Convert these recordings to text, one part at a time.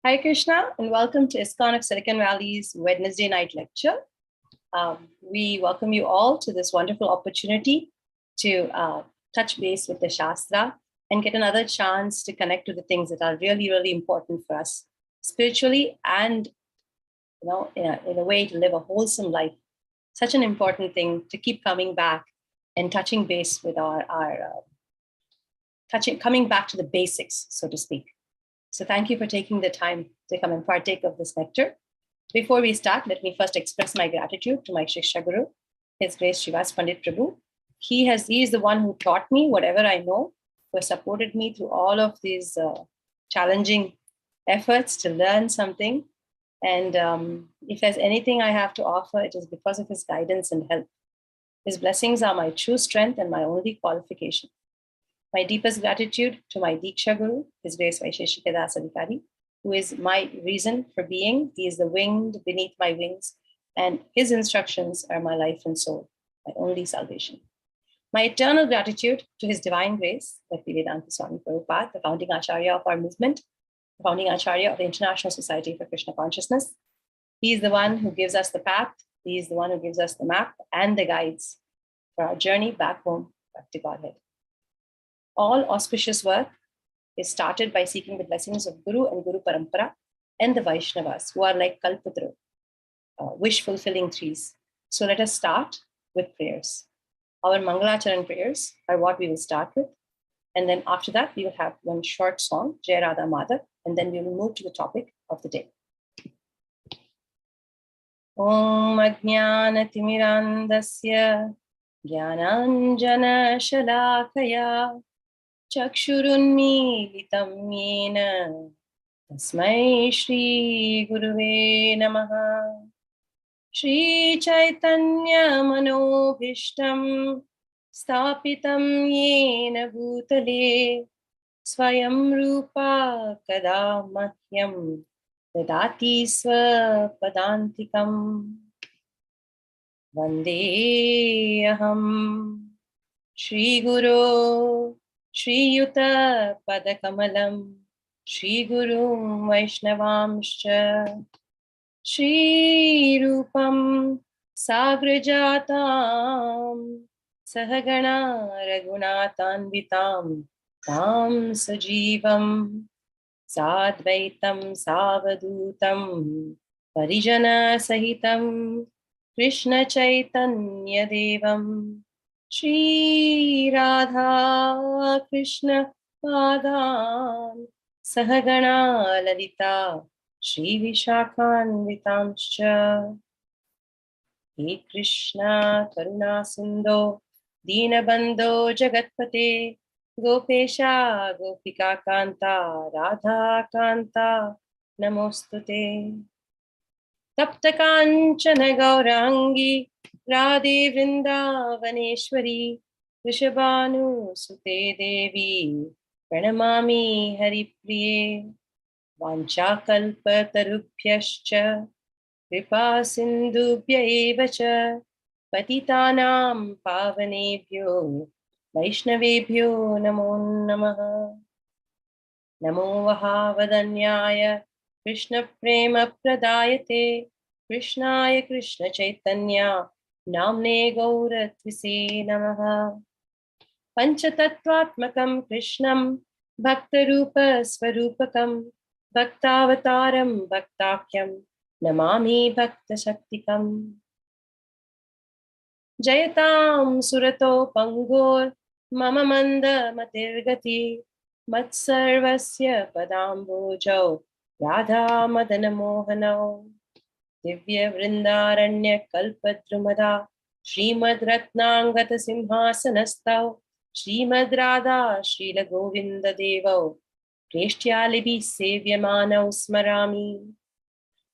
Hi, Krishna, and welcome to ISKCON of Silicon Valley's Wednesday night lecture. We welcome you all to this wonderful opportunity to touch base with the Shastra and get another chance to connect to the things that are really, really important for us spiritually and, in a way to live a wholesome life. Such an important thing to keep coming back and touching base with coming back to the basics, so to speak. So thank you for taking the time to come and partake of this lecture. Before we start, let me first express my gratitude to my Shiksha Guru, His Grace Srivas Pandit Prabhu. He is the one who taught me whatever I know, who has supported me through all of these challenging efforts to learn something. And if there's anything I have to offer, it is because of his guidance and help. His blessings are my true strength and my only qualification. My deepest gratitude to my Diksha Guru, His Grace Vaisheshika Dasi, who is my reason for being. He is the wind beneath my wings, and his instructions are my life and soul, my only salvation. My eternal gratitude to His Divine Grace, Bhaktivedanta Swami Prabhupada, the founding Acharya of our movement, the founding Acharya of the International Society for Krishna Consciousness. He is the one who gives us the path. He is the one who gives us the map and the guides for our journey back home, back to Godhead. All auspicious work is started by seeking the blessings of Guru and Guru Parampara and the Vaishnavas, who are like Kalpatra, wish-fulfilling trees. So let us start with prayers. Our Mangalacharan prayers are what we will start with. And then after that, we will have one short song, Jai Radha Madhav, and then we will move to the topic of the day. Om Ajnana Timirandasya Jnananjana Shalakaya Chakshurunmilitam yena tasmai Shri Guruve Namaha. Shri Chaitanya Manobhishtam Stapitam yena bhutale Swayam Rupa Kada Mahyam Dadati Swapadantikam. Vande Aham Shri Guru Shri Yuta Padakamalam Shri Guru Vaishnavamscha Shri Rupam Sagrajatam Sahagana Raghunatanvitam Tam Sajivam Sadvaitam Savadutam Parijana Sahitam Krishna Chaitanya Devam Shri Radha Krishna Padam Sahagana Lalita Shri Vishakhanvitamscha. He Krishna Karuna Sindho Dinabandho Jagatpate Gopesha Gopika Kantha Radha Kantha Namostute. Tapta Kanchana Gaurangi Radhe Vrindavaneshwari Vrishabhanu Sute Devi Pranamami Haripriye. Vancha Kalpa Tarubhyascha Kripa Sindhubhya eva cha Patitanam Pavanebhyo Vaishnavebhyo Namo Namaha. Namo Vahavadanyaya Krishna Prema Pradayate Krishnaya Krishna Chaitanya Namne Gauratvise Namaha. Panchatattvatmakam Krishnam Bhaktarupa Swarupakam Bhaktavataram Bhaktakyam Namami Bhakta Shaktikam. Jayatam Surato Pangor Mama Manda Matirgati Matsarvasya Padambojau Radha Madana Mohanau Divya Vrindaranya Kalpadrumada Srimad Ratnangata Simhasanastav Srimad Radha Srila Govinda Devau Preshtyalibi Sevyamanau Smarami.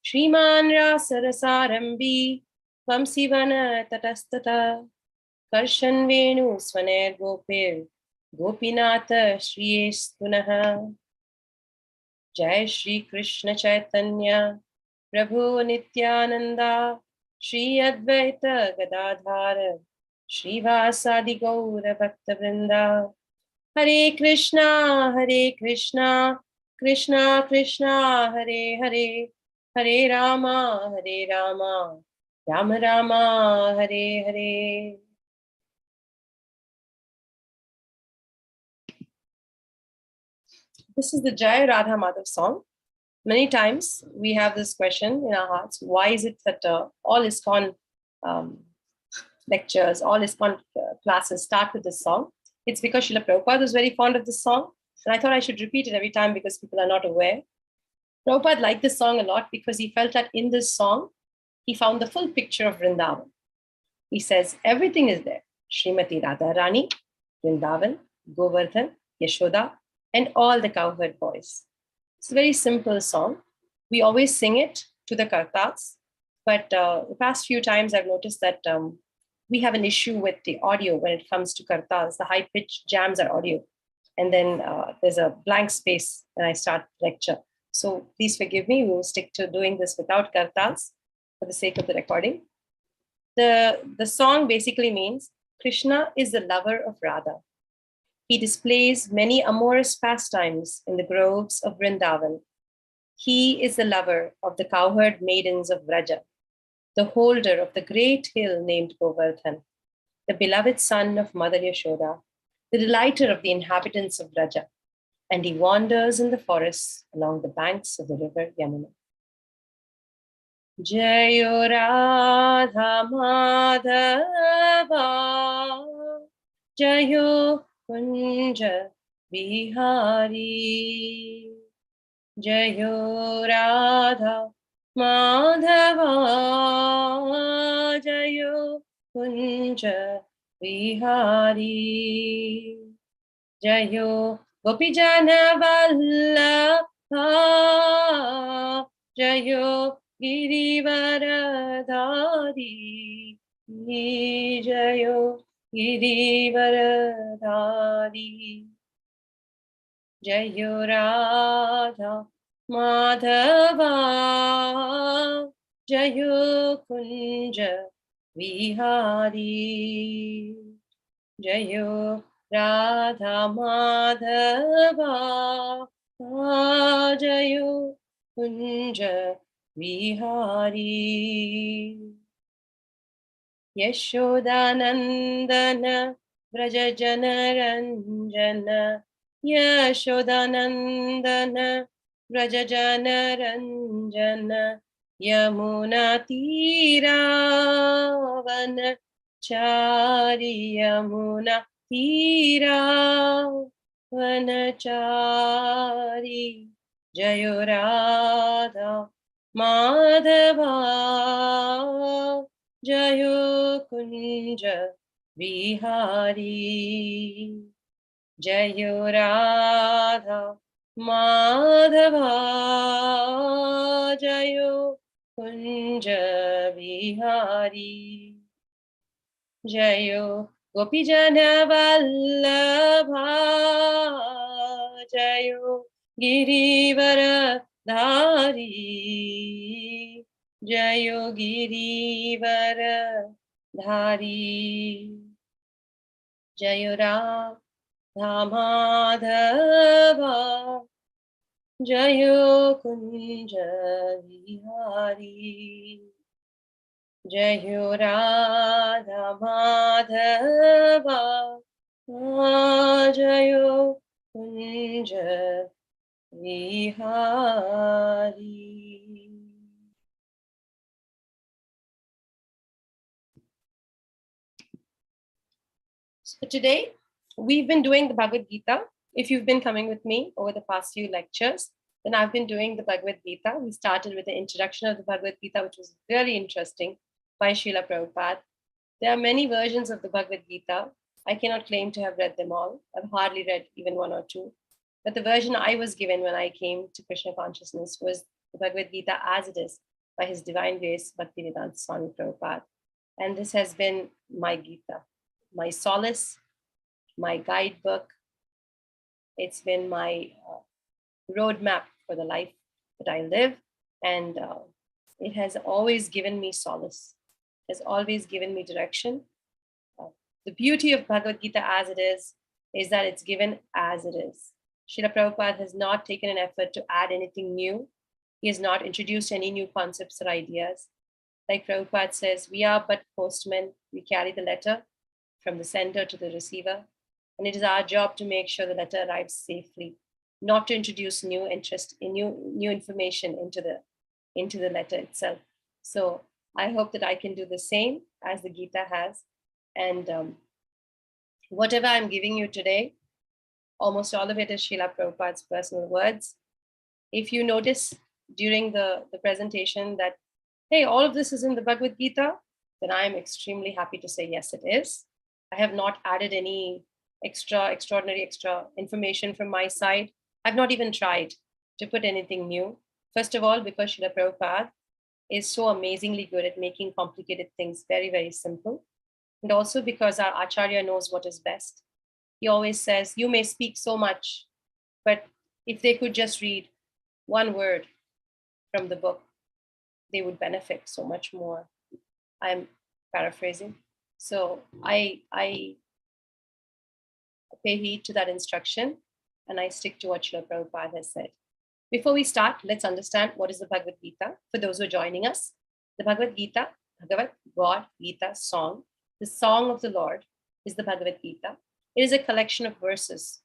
Shriman Rasarasarambi Vamsivana Tatastata Karshan Venu Swaner Gopir Gopinatha Shriyesh Punaha. Jai Shri Krishna Chaitanya Prabhu Nityananda Shri Advaita Gadadhara Shri Vasadi Gaura Bhakta Vrinda. Hare Krishna Krishna Krishna Hare Hare, Hare Rama Hare Rama, Rama Rama Hare Hare. This is the Jai Radha Madhav song. Many times we have this question in our hearts: why is it that all ISKCON lectures, all ISKCON classes start with this song? It's because Srila Prabhupada was very fond of this song, and I thought I should repeat it every time because people are not aware. Prabhupada liked this song a lot because he felt that in this song, he found the full picture of Vrindavan. He says, everything is there. Srimati Radha Rani, Vrindavan, Govardhan, Yashoda, and all the cowherd boys. It's a very simple song. We always sing it to the kartas, but the past few times I've noticed that we have an issue with the audio when it comes to kartas. The high pitch jams our audio. And then there's a blank space when I start lecture. So please forgive me. We will stick to doing this without kartas for the sake of the recording. The song basically means Krishna is the lover of Radha. He displays many amorous pastimes in the groves of Vrindavan. He is the lover of the cowherd maidens of Vraja, the holder of the great hill named Govardhan, the beloved son of Mother Yashoda, the delighter of the inhabitants of Vraja, and he wanders in the forests along the banks of the river Yamuna. Jayo Radha Madhava, Jayo Kunja Bihari, Jayo Radha Madhava, Jayo Kunja Bihari, Jayo Gopijana Vallabha, Jayo Girivaradhari, Jayo Girivaradhari, Jayo Radha Madhava, Jayo Kunja Vihari, Jayo Radha Madhava, Jayo Kunja Vihari. Yashodanandana Vrajajanaranjana, Yashodanandana Vrajajanaranjana, Yamuna Tiravan Chari, Yamuna Tiravanachari, Jayo Radha Madhava, Jayo Kunja Vihari, Jayo Radha Madhava, Jayo Kunja Vihari, Jayo Gopijana Vallabha, Jayo Girivaradhari, Jayo Girivaradhari, Jayo Radha Madhava, Jayo Kunja Vihari, Jayo Radha Madhava, Jayo Kunja Vihari. So today we've been doing the Bhagavad Gita. If you've been coming with me over the past few lectures, then I've been doing the Bhagavad Gita. We started with the introduction of the Bhagavad Gita, which was very interesting by Srila Prabhupada. There are many versions of the Bhagavad Gita. I cannot claim to have read them all. I've hardly read even one or two. But the version I was given when I came to Krishna consciousness was the Bhagavad Gita as it is by His Divine Grace Bhaktivedanta Swami Prabhupada. And this has been my Gita, my solace, my guidebook. It's been my roadmap for the life that I live. And it has always given me solace, has always given me direction. The beauty of Bhagavad Gita as it is that it's given as it is. Srila Prabhupada has not taken an effort to add anything new. He has not introduced any new concepts or ideas. Like Prabhupada says, we are but postmen. We carry the letter from the sender to the receiver. And it is our job to make sure the letter arrives safely, not to introduce new information into the letter itself. So I hope that I can do the same as the Gita has. And whatever I'm giving you today, almost all of it is Srila Prabhupada's personal words. If you notice during the presentation that, hey, all of this is in the Bhagavad Gita, then I'm extremely happy to say, yes, it is. I have not added any extra information from my side. I've not even tried to put anything new. First of all, because Srila Prabhupada is so amazingly good at making complicated things very, very simple. And also because our Acharya knows what is best. He always says, you may speak so much, but if they could just read one word from the book, they would benefit so much more. I'm paraphrasing. So I pay heed to that instruction and I stick to what Srila Prabhupada has said. Before we start, let's understand what is the Bhagavad Gita. For those who are joining us, the Bhagavad Gita, Bhagavad God Gita song, the song of the Lord is the Bhagavad Gita. It is a collection of verses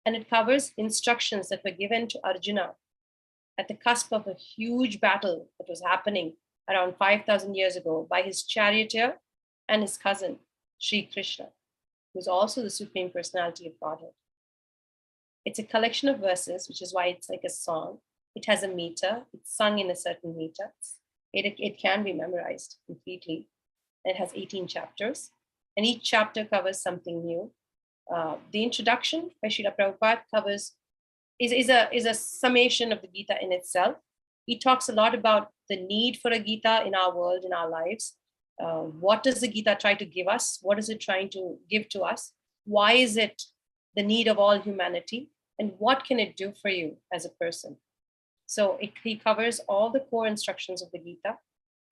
and it covers instructions that were given to Arjuna at the cusp of a huge battle that was happening around 5,000 years ago by his charioteer and his cousin, Sri Krishna, who is also the Supreme Personality of Godhead. It's a collection of verses, which is why it's like a song. It has a meter. It's sung in a certain meter. It can be memorized completely. It has 18 chapters, and each chapter covers something new. The introduction by Srila Prabhupada is a summation of the Gita in itself. He talks a lot about the need for a Gita in our world, in our lives. What does the Gita try to give us? What is it trying to give to us? Why is it the need of all humanity? And what can it do for you as a person? So he covers all the core instructions of the Gita,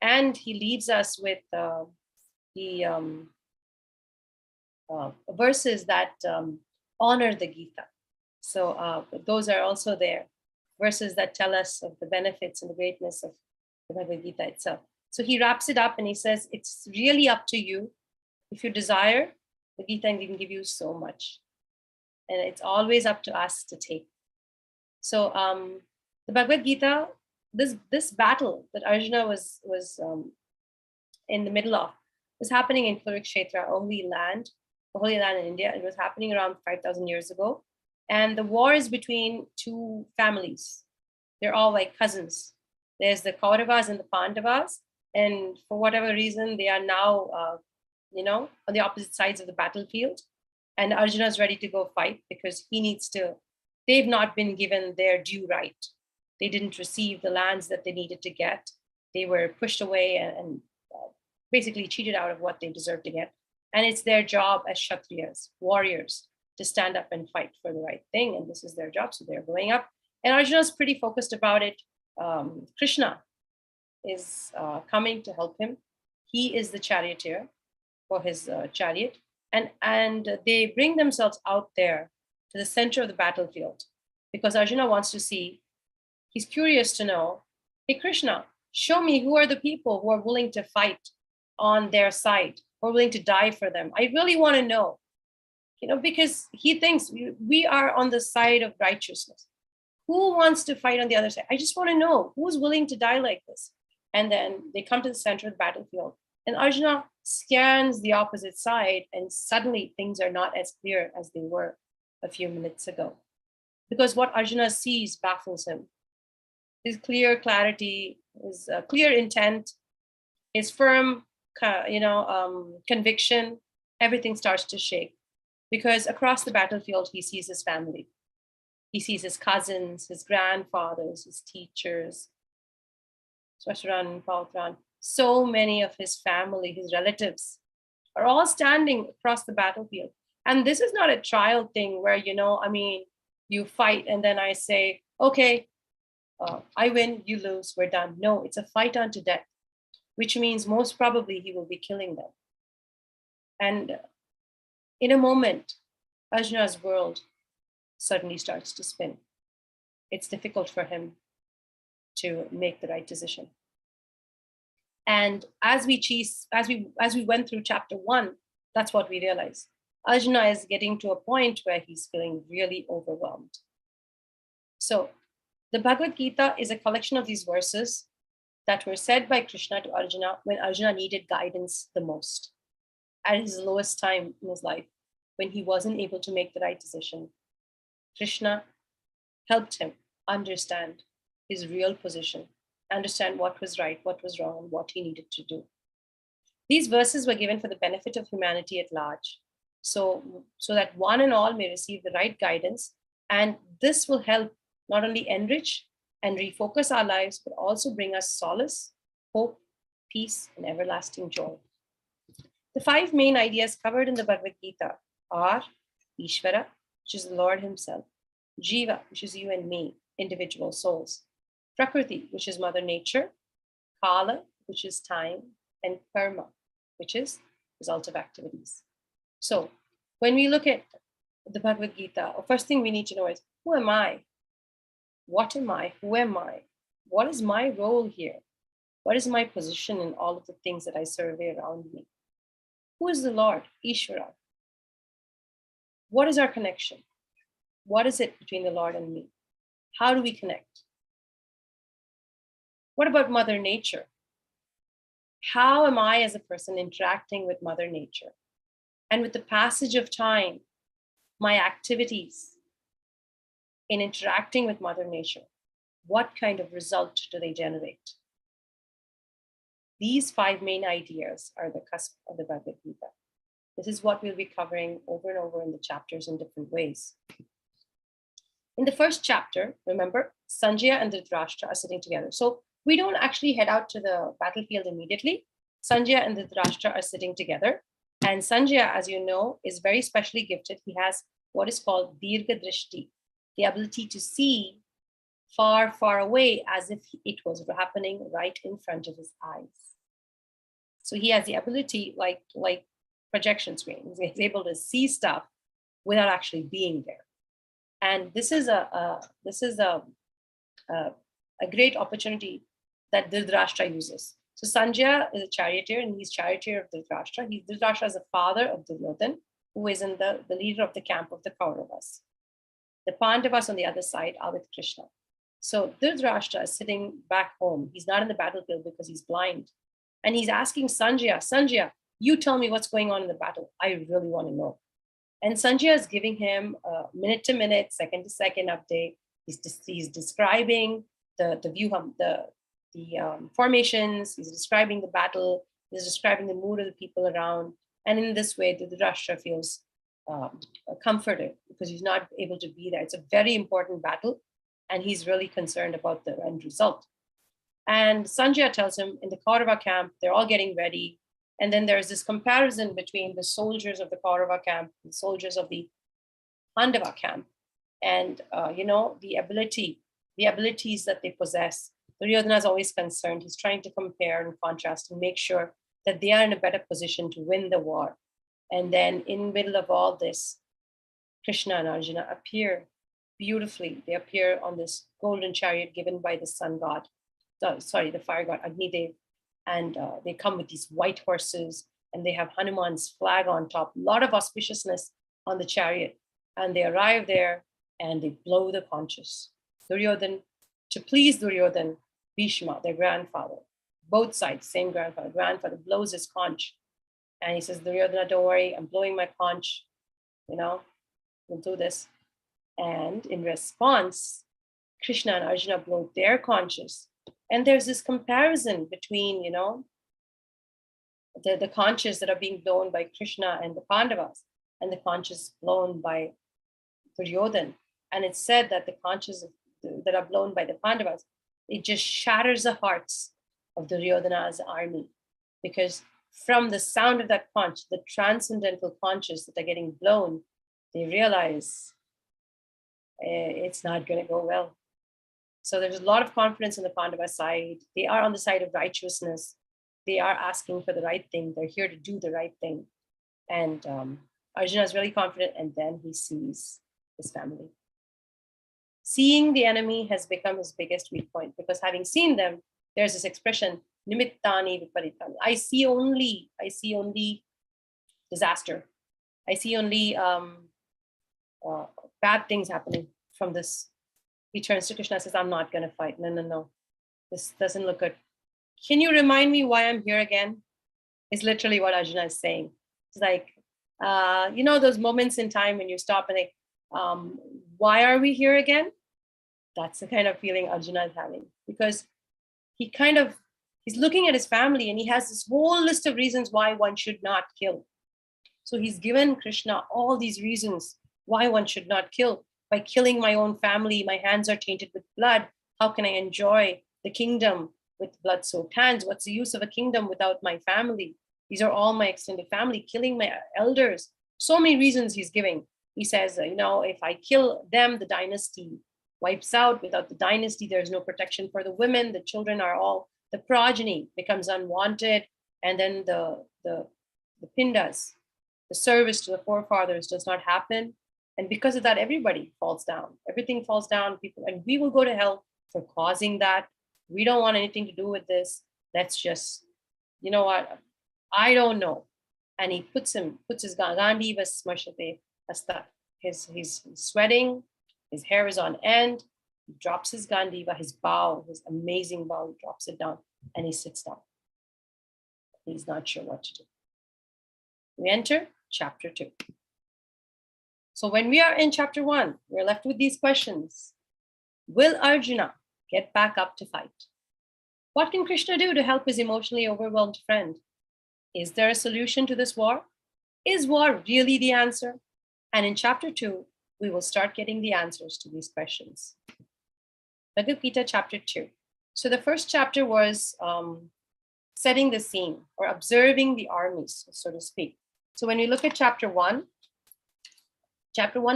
and he leaves us with the verses that honor the Gita. So those are also there, verses that tell us of the benefits and the greatness of the Bhagavad Gita itself. So he wraps it up and he says, it's really up to you. If you desire, the Gita can give you so much. And it's always up to us to take. So the Bhagavad Gita, this battle that Arjuna was in the middle of, was happening in Kurukshetra, Holy Land in India. It was happening around 5,000 years ago. And the war is between two families. They're all like cousins. There's the Kauravas and the Pandavas. And for whatever reason, they are now, on the opposite sides of the battlefield. And Arjuna is ready to go fight because they've not been given their due right. They didn't receive the lands that they needed to get. They were pushed away and basically cheated out of what they deserved to get. And it's their job as Kshatriyas, warriors, to stand up and fight for the right thing. And this is their job. So they're going up. And Arjuna is pretty focused about it. Krishna is coming to help him. He is the charioteer for his chariot. And they bring themselves out there to the center of the battlefield because Arjuna wants to see, he's curious to know, hey, Krishna, show me who are the people who are willing to fight on their side, who are willing to die for them. I really want to know, because he thinks we are on the side of righteousness. Who wants to fight on the other side? I just want to know who's willing to die like this. And then they come to the center of the battlefield. And Arjuna scans the opposite side, and suddenly things are not as clear as they were a few minutes ago. Because what Arjuna sees baffles him. His clear clarity, his clear intent, his firm, conviction, everything starts to shake. Because across the battlefield, he sees his family. He sees his cousins, his grandfathers, his teachers, Swasharan, Pautran. So many of his family, his relatives, are all standing across the battlefield. And this is not a trial thing where, you fight and then I say, okay, I win, you lose, we're done. No, it's a fight unto death, which means most probably he will be killing them. And in a moment, Arjuna's world suddenly starts to spin. It's difficult for him to make the right decision. And as we went through chapter 1, that's what we realized. Arjuna is getting to a point where he's feeling really overwhelmed. So the Bhagavad Gita is a collection of these verses that were said by Krishna to Arjuna when Arjuna needed guidance the most, at his lowest time in his life, when he wasn't able to make the right decision. Krishna helped him understand his real position, understand what was right, what was wrong, and what he needed to do. These verses were given for the benefit of humanity at large, so that one and all may receive the right guidance, and this will help not only enrich and refocus our lives, but also bring us solace, hope, peace, and everlasting joy. The 5 main ideas covered in the Bhagavad Gita are Ishvara, which is the Lord himself, Jiva, which is you and me, individual souls, Prakriti, which is Mother Nature, Kala, which is time, and Karma, which is result of activities. So when we look at the Bhagavad Gita, the first thing we need to know is, who am I? What am I? Who am I? What is my role here? What is my position in all of the things that I survey around me? Who is the Lord, Ishvara? What is our connection? What is it between the Lord and me? How do we connect? What about Mother Nature? How am I as a person interacting with Mother Nature? And with the passage of time, my activities in interacting with Mother Nature, what kind of result do they generate? These 5 main ideas are the cusp of the Bhagavad Gita. This is what we'll be covering over and over in the chapters in different ways. In the first chapter, remember, Sanjaya and Dhritarashtra are sitting together. So we don't actually head out to the battlefield immediately. Sanjaya and Dhritarashtra are sitting together. And Sanjaya, as you know, is very specially gifted. He has what is called Dirgha Drishti, the ability to see far, far away as if it was happening right in front of his eyes. So he has the ability, like projection screens, he's able to see stuff without actually being there. And this is a great opportunity that Dhritarashtra uses. So Sanjaya is a charioteer, and he's charioteer of Dhritarashtra. Dhritarashtra is the father of Duryodhan, who is in the leader of the camp of the Kauravas. The Pandavas on the other side are with Krishna. So Dhritarashtra is sitting back home. He's not in the battlefield because he's blind. And he's asking Sanjaya, you tell me what's going on in the battle. I really want to know. And Sanjaya is giving him a minute to minute, second to second update. He's describing the formations. He's describing the battle. He's describing the mood of the people around. And in this way, Dhritarashtra feels comforted because he's not able to be there. It's a very important battle, and he's really concerned about the end result. And Sanjaya tells him in the Kaurava camp, they're all getting ready. And then there's this comparison between the soldiers of the Kaurava camp, the soldiers of the Pandava camp, and the abilities that they possess. Duryodhana is always concerned. He's trying to compare and contrast and make sure that they are in a better position to win the war. And then in the middle of all this, Krishna and Arjuna appear beautifully. They appear on this golden chariot given by the the fire god Agni Dev. And they come with these white horses, and they have Hanuman's flag on top, a lot of auspiciousness on the chariot. And they arrive there and they blow the conches. Duryodhan, to please Duryodhan, Bhishma, their grandfather, both sides, same grandfather blows his conch. And he says, Duryodhana, don't worry, I'm blowing my conch, we'll do this. And in response, Krishna and Arjuna blow their conches. And there's this comparison between, the conches that are being blown by Krishna and the Pandavas, and the conches blown by Duryodhan. And it's said that the conches that are blown by the Pandavas, it just shatters the hearts of Duryodhana's army, because from the sound of that conch, the transcendental conches that are getting blown, they realize it's not going to go well. So there's a lot of confidence on the Pandava side. They are on the side of righteousness. They are asking for the right thing. They're here to do the right thing. And Arjuna is really confident, and then he sees his family. Seeing the enemy has become his biggest weak point, because having seen them, there's this expression, nimittani viparitani. I see only disaster. I see only bad things happening from this. He turns to Krishna and says, I'm not going to fight. No. This doesn't look good. Can you remind me why I'm here again? Is literally what Arjuna is saying. It's like, those moments in time when you stop and think, why are we here again? That's the kind of feeling Arjuna is having, because he's looking at his family and he has this whole list of reasons why one should not kill. So he's given Krishna all these reasons why one should not kill. By killing my own family, my hands are tainted with blood. How can I enjoy the kingdom with blood-soaked hands? What's the use of a kingdom without my family? These are all my extended family, killing my elders. So many reasons he's giving. He says, if I kill them, the dynasty wipes out. Without the dynasty, there's no protection for the women. The children are all, the progeny becomes unwanted. And then the pindas, the service to the forefathers does not happen. And because of that, everybody falls down. Everything falls down. People, and we will go to hell for causing that. We don't want anything to do with this. Let's just, you know what? I don't know. And he puts his Gandhi Vasmarshate Hasta. He's sweating, his hair is on end. He drops his Gandiva, his bow, his amazing bow, he drops it down and he sits down. He's not sure what to do. We enter chapter 2. So when we are in chapter 1, we're left with these questions. Will Arjuna get back up to fight? What can Krishna do to help his emotionally overwhelmed friend? Is there a solution to this war? Is war really the answer? And in chapter 2, we will start getting the answers to these questions. Bhagavad-Gita chapter 2. So the first chapter was setting the scene, or observing the armies, so to speak. So when we look at chapter 1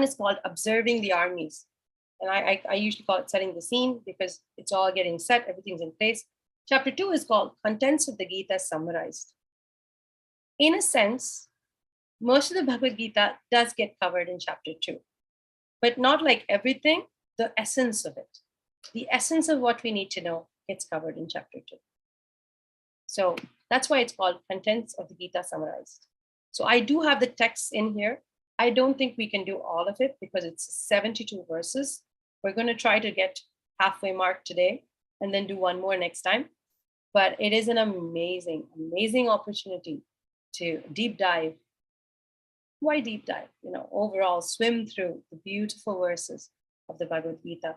is called observing the armies. And I usually call it setting the scene because it's all getting set, everything's in place. Chapter 2 is called Contents of the Gita Summarized. In a sense, most of the Bhagavad Gita does get covered in chapter 2, but not like everything, the essence of it. The essence of what we need to know gets covered in chapter 2. So that's why it's called Contents of the Gita Summarized. So I do have the texts in here. I don't think we can do all of it because it's 72 verses. We're going to try to get halfway mark today and then do one more next time. But it is an amazing, amazing opportunity to deep dive. Why deep dive? Overall swim through the beautiful verses of the Bhagavad Gita.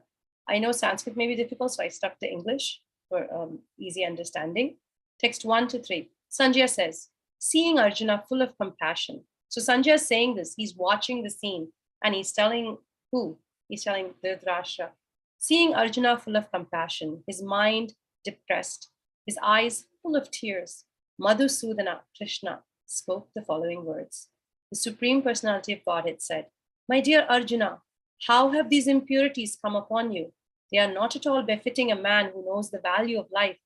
I know Sanskrit may be difficult, so I stuck to English for easy understanding. Text 1 to 3. Sanjaya says, seeing Arjuna full of compassion. So Sanjaya is saying this, he's watching the scene and he's telling who? He's telling Dhritarashtra. Seeing Arjuna full of compassion, his mind depressed, his eyes full of tears, Madhusudana, Krishna, spoke the following words. The Supreme Personality of Godhead said, my dear Arjuna, how have these impurities come upon you? They are not at all befitting a man who knows the value of life.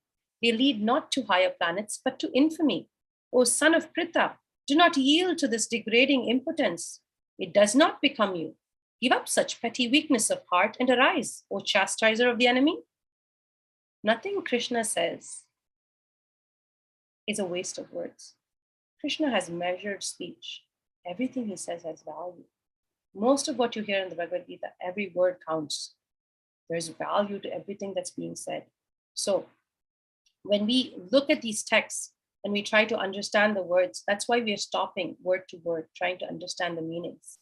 They lead not to higher planets, but to infamy. O son of Pritha, do not yield to this degrading impotence. It does not become you. Give up such petty weakness of heart and arise, O chastiser of the enemy. Nothing Krishna says is a waste of words. Krishna has measured speech. Everything he says has value. Most of what you hear in the Bhagavad Gita, every word counts. There's value to everything that's being said. So when we look at these texts and we try to understand the words, that's why we are stopping word to word, trying to understand the meanings.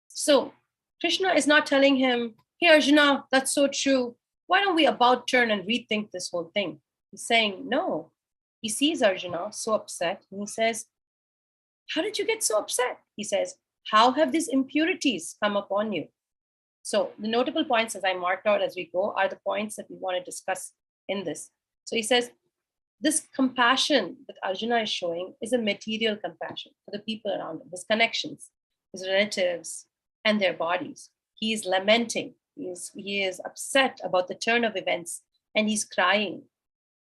So Krishna is not telling him, hey Arjuna, that's so true. Why don't we about turn and rethink this whole thing? He's saying, no. He sees Arjuna so upset and he says, how did you get so upset? He says, how have these impurities come upon you? So the notable points, as I marked out as we go, are the points that we want to discuss in this. So he says, this compassion that Arjuna is showing is a material compassion for the people around him, his connections, his relatives, and their bodies. He is lamenting. He is upset about the turn of events, and he's crying.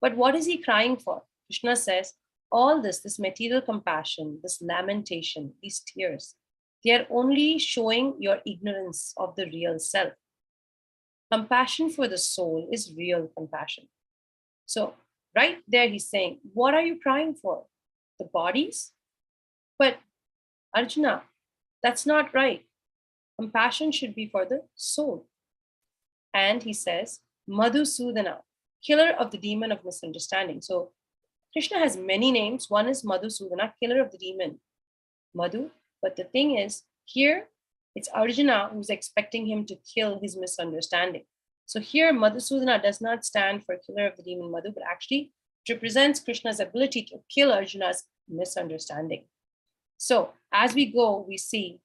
But what is he crying for? Krishna says, all this material compassion, this lamentation, these tears, they are only showing your ignorance of the real self. Compassion for the soul is real compassion. So right there, he's saying, what are you crying for? The bodies? But Arjuna, that's not right. Compassion should be for the soul. And he says, Madhusudana, killer of the demon of misunderstanding. So Krishna has many names. One is Madhusudana, killer of the demon, Madhu. But the thing is, here it's Arjuna who's expecting him to kill his misunderstanding. So here, Madhusudana does not stand for killer of the demon Madhu, but actually represents Krishna's ability to kill Arjuna's misunderstanding. So as we go, we see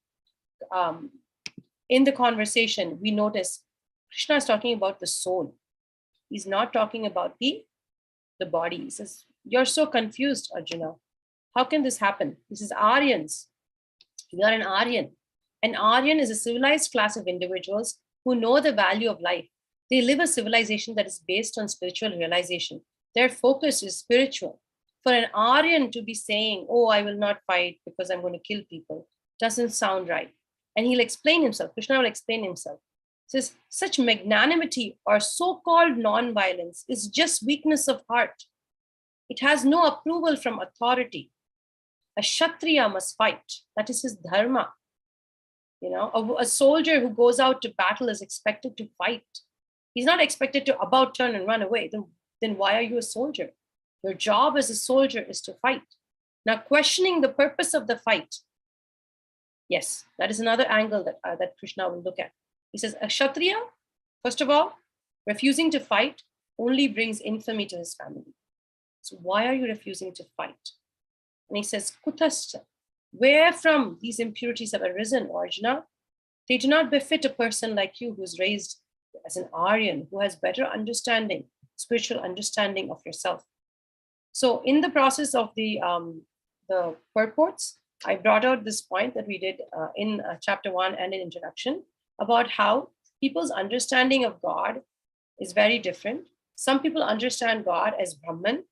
in the conversation, we notice Krishna is talking about the soul. He's not talking about the body. He says, you're so confused, Arjuna. How can this happen? This is Aryans. You are an Aryan. An Aryan is a civilized class of individuals who know the value of life. They live a civilization that is based on spiritual realization. Their focus is spiritual. For an Aryan to be saying, oh, I will not fight because I'm going to kill people, doesn't sound right. And he'll explain himself. Krishna will explain himself. Says, such magnanimity or so-called non-violence is just weakness of heart. It has no approval from authority. A Kshatriya must fight. That is his dharma. You know, a soldier who goes out to battle is expected to fight. He's not expected to about turn and run away. Then why are you a soldier? Your job as a soldier is to fight. Now, questioning the purpose of the fight. Yes, that is another angle that Krishna will look at. He says, a Kshatriya, first of all, refusing to fight only brings infamy to his family. So why are you refusing to fight? And he says, Kutascha, where from these impurities have arisen, Arjuna? They do not befit a person like you who is raised as an Aryan, who has better understanding, spiritual understanding of yourself. So in the process of the purports, I brought out this point that we did in chapter 1 and in introduction about how people's understanding of God is very different. Some people understand God as Brahman.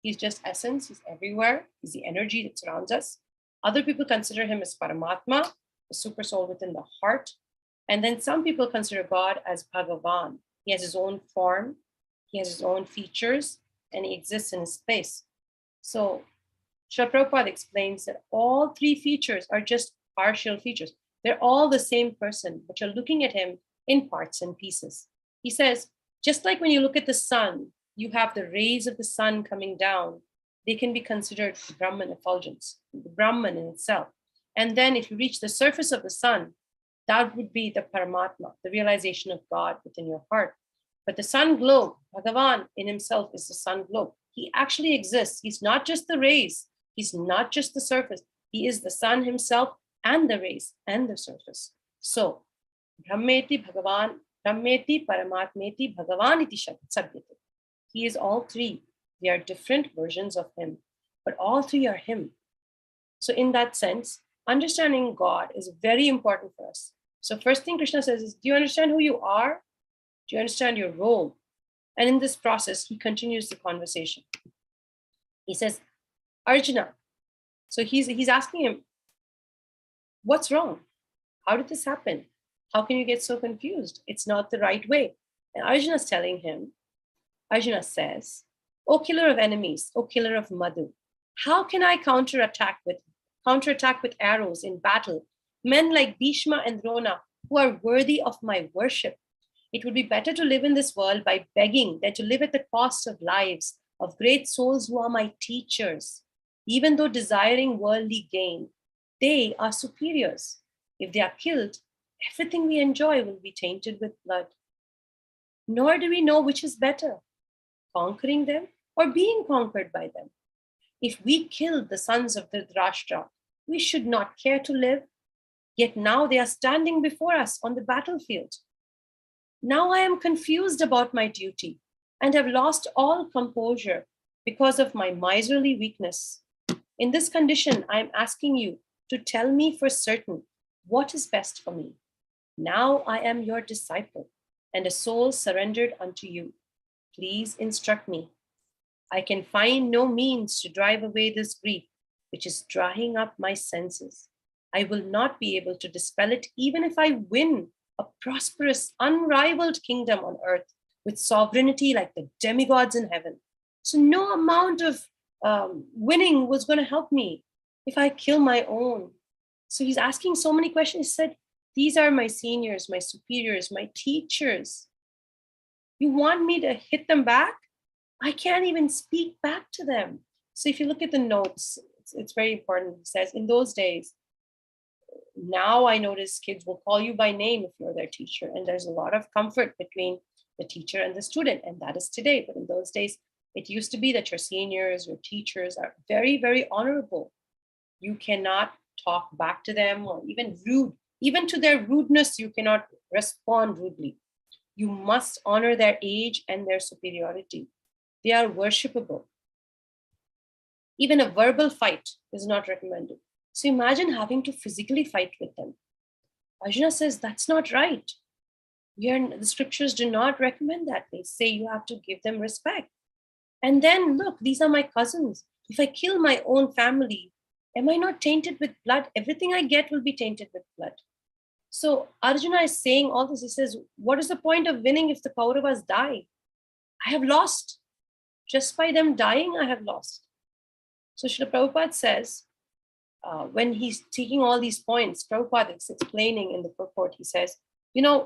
He's just essence, he's everywhere, he's the energy that surrounds us. Other people consider him as Paramatma, the super soul within the heart. And then some people consider God as Bhagavan. He has his own form, he has his own features, and he exists in his place. So Srila Prabhupada explains that all three features are just partial features. They're all the same person, but you're looking at him in parts and pieces. He says, just like when you look at the sun, you have the rays of the sun coming down, they can be considered Brahman effulgence, the Brahman in itself. And then if you reach the surface of the sun, that would be the Paramatma, the realization of God within your heart. But the sun globe, Bhagavan in himself is the sun globe. He actually exists. He's not just the rays. He's not just the surface. He is the sun himself and the rays and the surface. So, Brahmeti Bhagavan, Brahmeti Paramatmeti Bhagavan iti sadyate. He is all three. They are different versions of him, but all three are him. So in that sense, understanding God is very important for us. So first thing Krishna says is, do you understand who you are? Do you understand your role? And in this process, he continues the conversation. He says, Arjuna. So he's asking him, what's wrong? How did this happen? How can you get so confused? It's not the right way. And Arjuna's telling him, Arjuna says, O killer of enemies, O killer of Madhu, how can I counterattack with arrows in battle men like Bhishma and Drona who are worthy of my worship? It would be better to live in this world by begging than to live at the cost of lives of great souls who are my teachers. Even though desiring worldly gain, they are superiors. If they are killed, everything we enjoy will be tainted with blood. Nor do we know which is better, conquering them or being conquered by them. If we killed the sons of Dhritarashtra, we should not care to live. Yet now they are standing before us on the battlefield. Now I am confused about my duty and have lost all composure because of my miserly weakness. In this condition, I am asking you to tell me for certain what is best for me. Now I am your disciple and a soul surrendered unto you. Please instruct me. I can find no means to drive away this grief, which is drying up my senses. I will not be able to dispel it even if I win a prosperous, unrivaled kingdom on earth with sovereignty like the demigods in heaven. So no amount of winning was going to help me if I kill my own. So he's asking so many questions. He said, these are my seniors, my superiors, my teachers. You want me to hit them back? I can't even speak back to them. So if you look at the notes, it's very important. It says, in those days, now I notice kids will call you by name if you're their teacher. And there's a lot of comfort between the teacher and the student. And that is today. But in those days, it used to be that your seniors, your teachers are very, very honorable. You cannot talk back to them or even rude. Even to their rudeness, you cannot respond rudely. You must honor their age and their superiority. They are worshipable. Even a verbal fight is not recommended. So imagine having to physically fight with them. Arjuna says that's not right. The scriptures do not recommend that. They say you have to give them respect. And then look, these are my cousins. If I kill my own family, am I not tainted with blood? Everything I get will be tainted with blood. So Arjuna is saying all this. He says, what is the point of winning if the Kauravas die? I have lost. Just by them dying, I have lost. So Srila Prabhupada says, when he's taking all these points, Prabhupada is explaining in the purport, he says,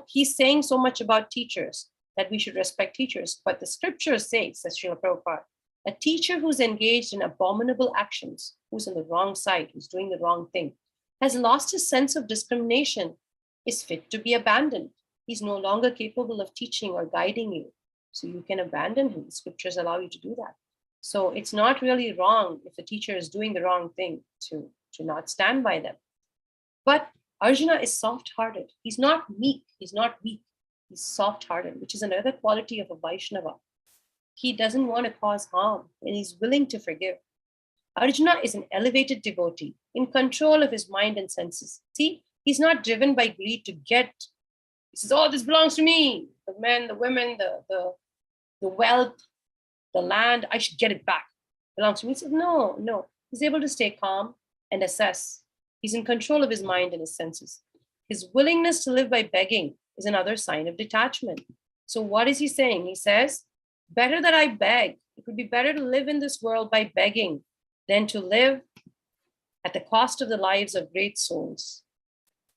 he's saying so much about teachers, that we should respect teachers. But the scripture says, says Srila Prabhupada, a teacher who's engaged in abominable actions, who's on the wrong side, who's doing the wrong thing, has lost his sense of discrimination, is fit to be abandoned. He's no longer capable of teaching or guiding you. So you can abandon him. The scriptures allow you to do that. So it's not really wrong if the teacher is doing the wrong thing to not stand by them. But Arjuna is soft-hearted. He's not meek. He's not weak. He's soft-hearted, which is another quality of a Vaishnava. He doesn't want to cause harm and he's willing to forgive. Arjuna is an elevated devotee in control of his mind and senses. See, he's not driven by greed to get. He says, oh, this belongs to me. The men, the women, the wealth, the land, I should get it back. It belongs to me. He says, no. He's able to stay calm and assess. He's in control of his mind and his senses. His willingness to live by begging is another sign of detachment. So what is he saying? He says, better that I beg. It would be better to live in this world by begging than to live at the cost of the lives of great souls.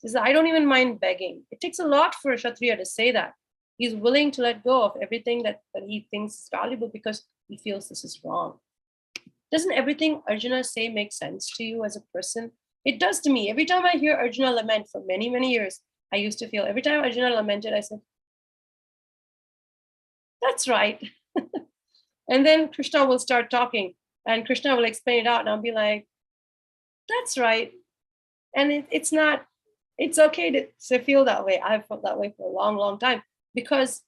He says, I don't even mind begging. It takes a lot for a Kshatriya to say that. He's willing to let go of everything that he thinks is valuable because he feels this is wrong. Doesn't everything Arjuna say make sense to you as a person? It does to me. Every time I hear Arjuna lament for many, many years, I used to feel every time Arjuna lamented, I said, that's right. And then Krishna will start talking and Krishna will explain it out and I'll be like, that's right. And it's okay to feel that way. I've felt that way for a long, long time because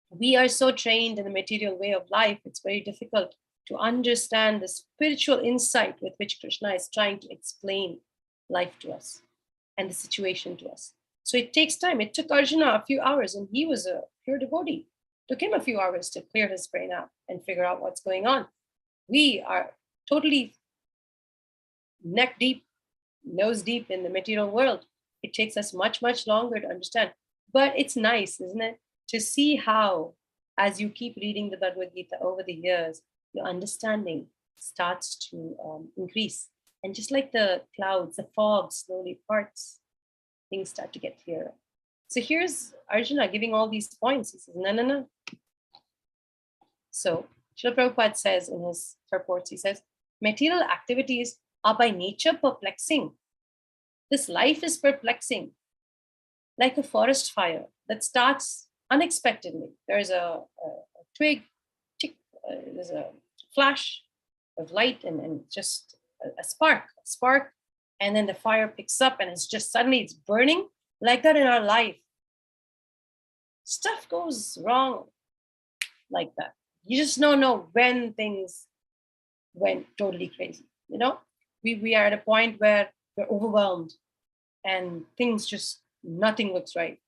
we are so trained in the material way of life. It's very difficult to understand the spiritual insight with which Krishna is trying to explain life to us and the situation to us. So it takes time. It took Arjuna a few hours and he was a pure devotee. It took him a few hours to clear his brain out and figure out what's going on. We are totally neck deep, nose deep in the material world. It takes us much, much longer to understand. But it's nice, isn't it? To see how, as you keep reading the Bhagavad-Gita over the years, your understanding starts to increase. And just like the clouds, the fog slowly parts, things start to get clearer. So here's Arjuna giving all these points. He says, no. So Srila Prabhupada says in his purports, he says, material activities are by nature perplexing. This life is perplexing, like a forest fire that starts unexpectedly. There's a twig, tick, there's a flash of light and just a spark, and then the fire picks up and it's burning. Like that in our life. Stuff goes wrong like that. You just don't know when things went totally crazy. We are at a point where we're overwhelmed and things just, nothing looks right.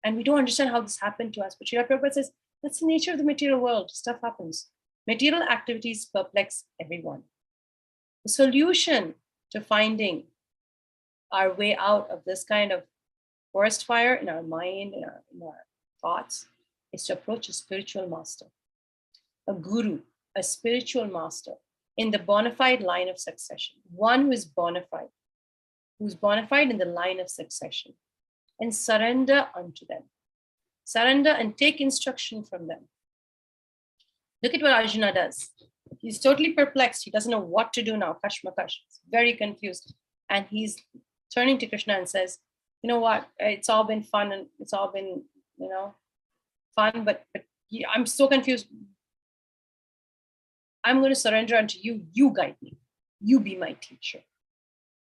And we don't understand how this happened to us. But Srila Prabhupada says, that's the nature of the material world. Stuff happens. Material activities perplex everyone. The solution to finding our way out of this kind of Forest fire in our mind, in our thoughts, is to approach a spiritual master, a guru, a spiritual master in the bona fide line of succession, one who is bona fide, who's bona fide in the line of succession, and surrender unto them. Surrender and take instruction from them. Look at what Arjuna does. He's totally perplexed. He doesn't know what to do now. Kashmakash. He's very confused. And he's turning to Krishna and says, you know what? It's all been fun and it's all been, fun, but I'm so confused. I'm going to surrender unto you. You guide me. You be my teacher.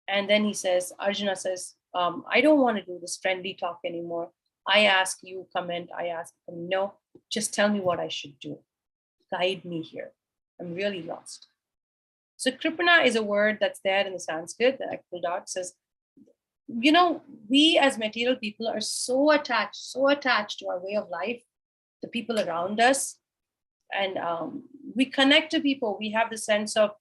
And then he says, Arjuna says, I don't want to do this friendly talk anymore. I ask you, comment. I ask him, no, just tell me what I should do. Guide me here. I'm really lost. So Kripana is a word that's there in the Sanskrit that I pulled out. Says, we as material people are so attached to our way of life, the people around us. And we connect to people. We have the sense of,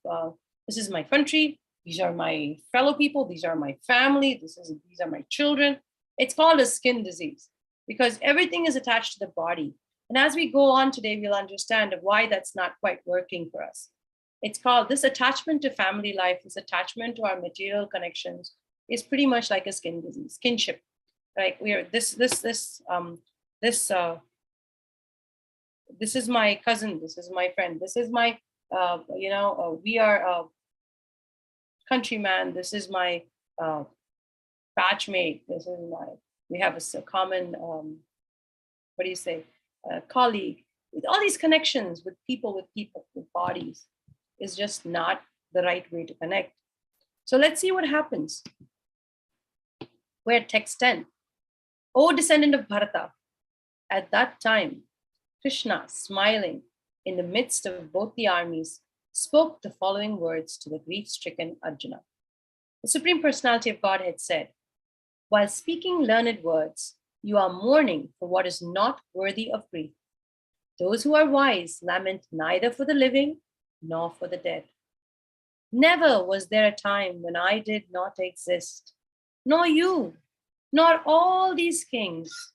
this is my country. These are my fellow people. These are my family. These are my children. It's called a skin disease because everything is attached to the body. And as we go on today, we'll understand why that's not quite working for us. It's called this attachment to family life, this attachment to our material connections is pretty much like a skin disease, kinship. Right? We are this is my cousin. This is my friend. This is my, we are countryman. This is my batchmate. We have a common, colleague. With all these connections with people, with bodies, is just not the right way to connect. So let's see what happens. We're at text 10. O descendant of Bharata, at that time, Krishna, smiling in the midst of both the armies, spoke the following words to the grief-stricken Arjuna. The Supreme Personality of Godhead said, while speaking learned words, you are mourning for what is not worthy of grief. Those who are wise lament neither for the living nor for the dead. Never was there a time when I did not exist, nor you, nor all these kings,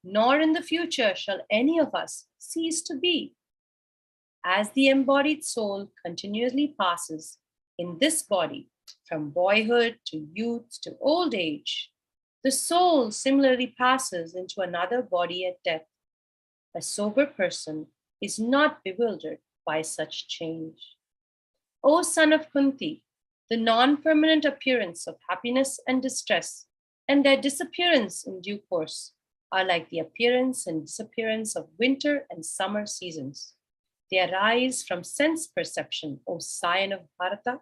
nor in the future shall any of us cease to be. As the embodied soul continuously passes in this body from boyhood to youth to old age, the soul similarly passes into another body at death. A sober person is not bewildered by such change. O son of Kunti, the non-permanent appearance of happiness and distress and their disappearance in due course are like the appearance and disappearance of winter and summer seasons. They arise from sense perception, O scion of Bharata,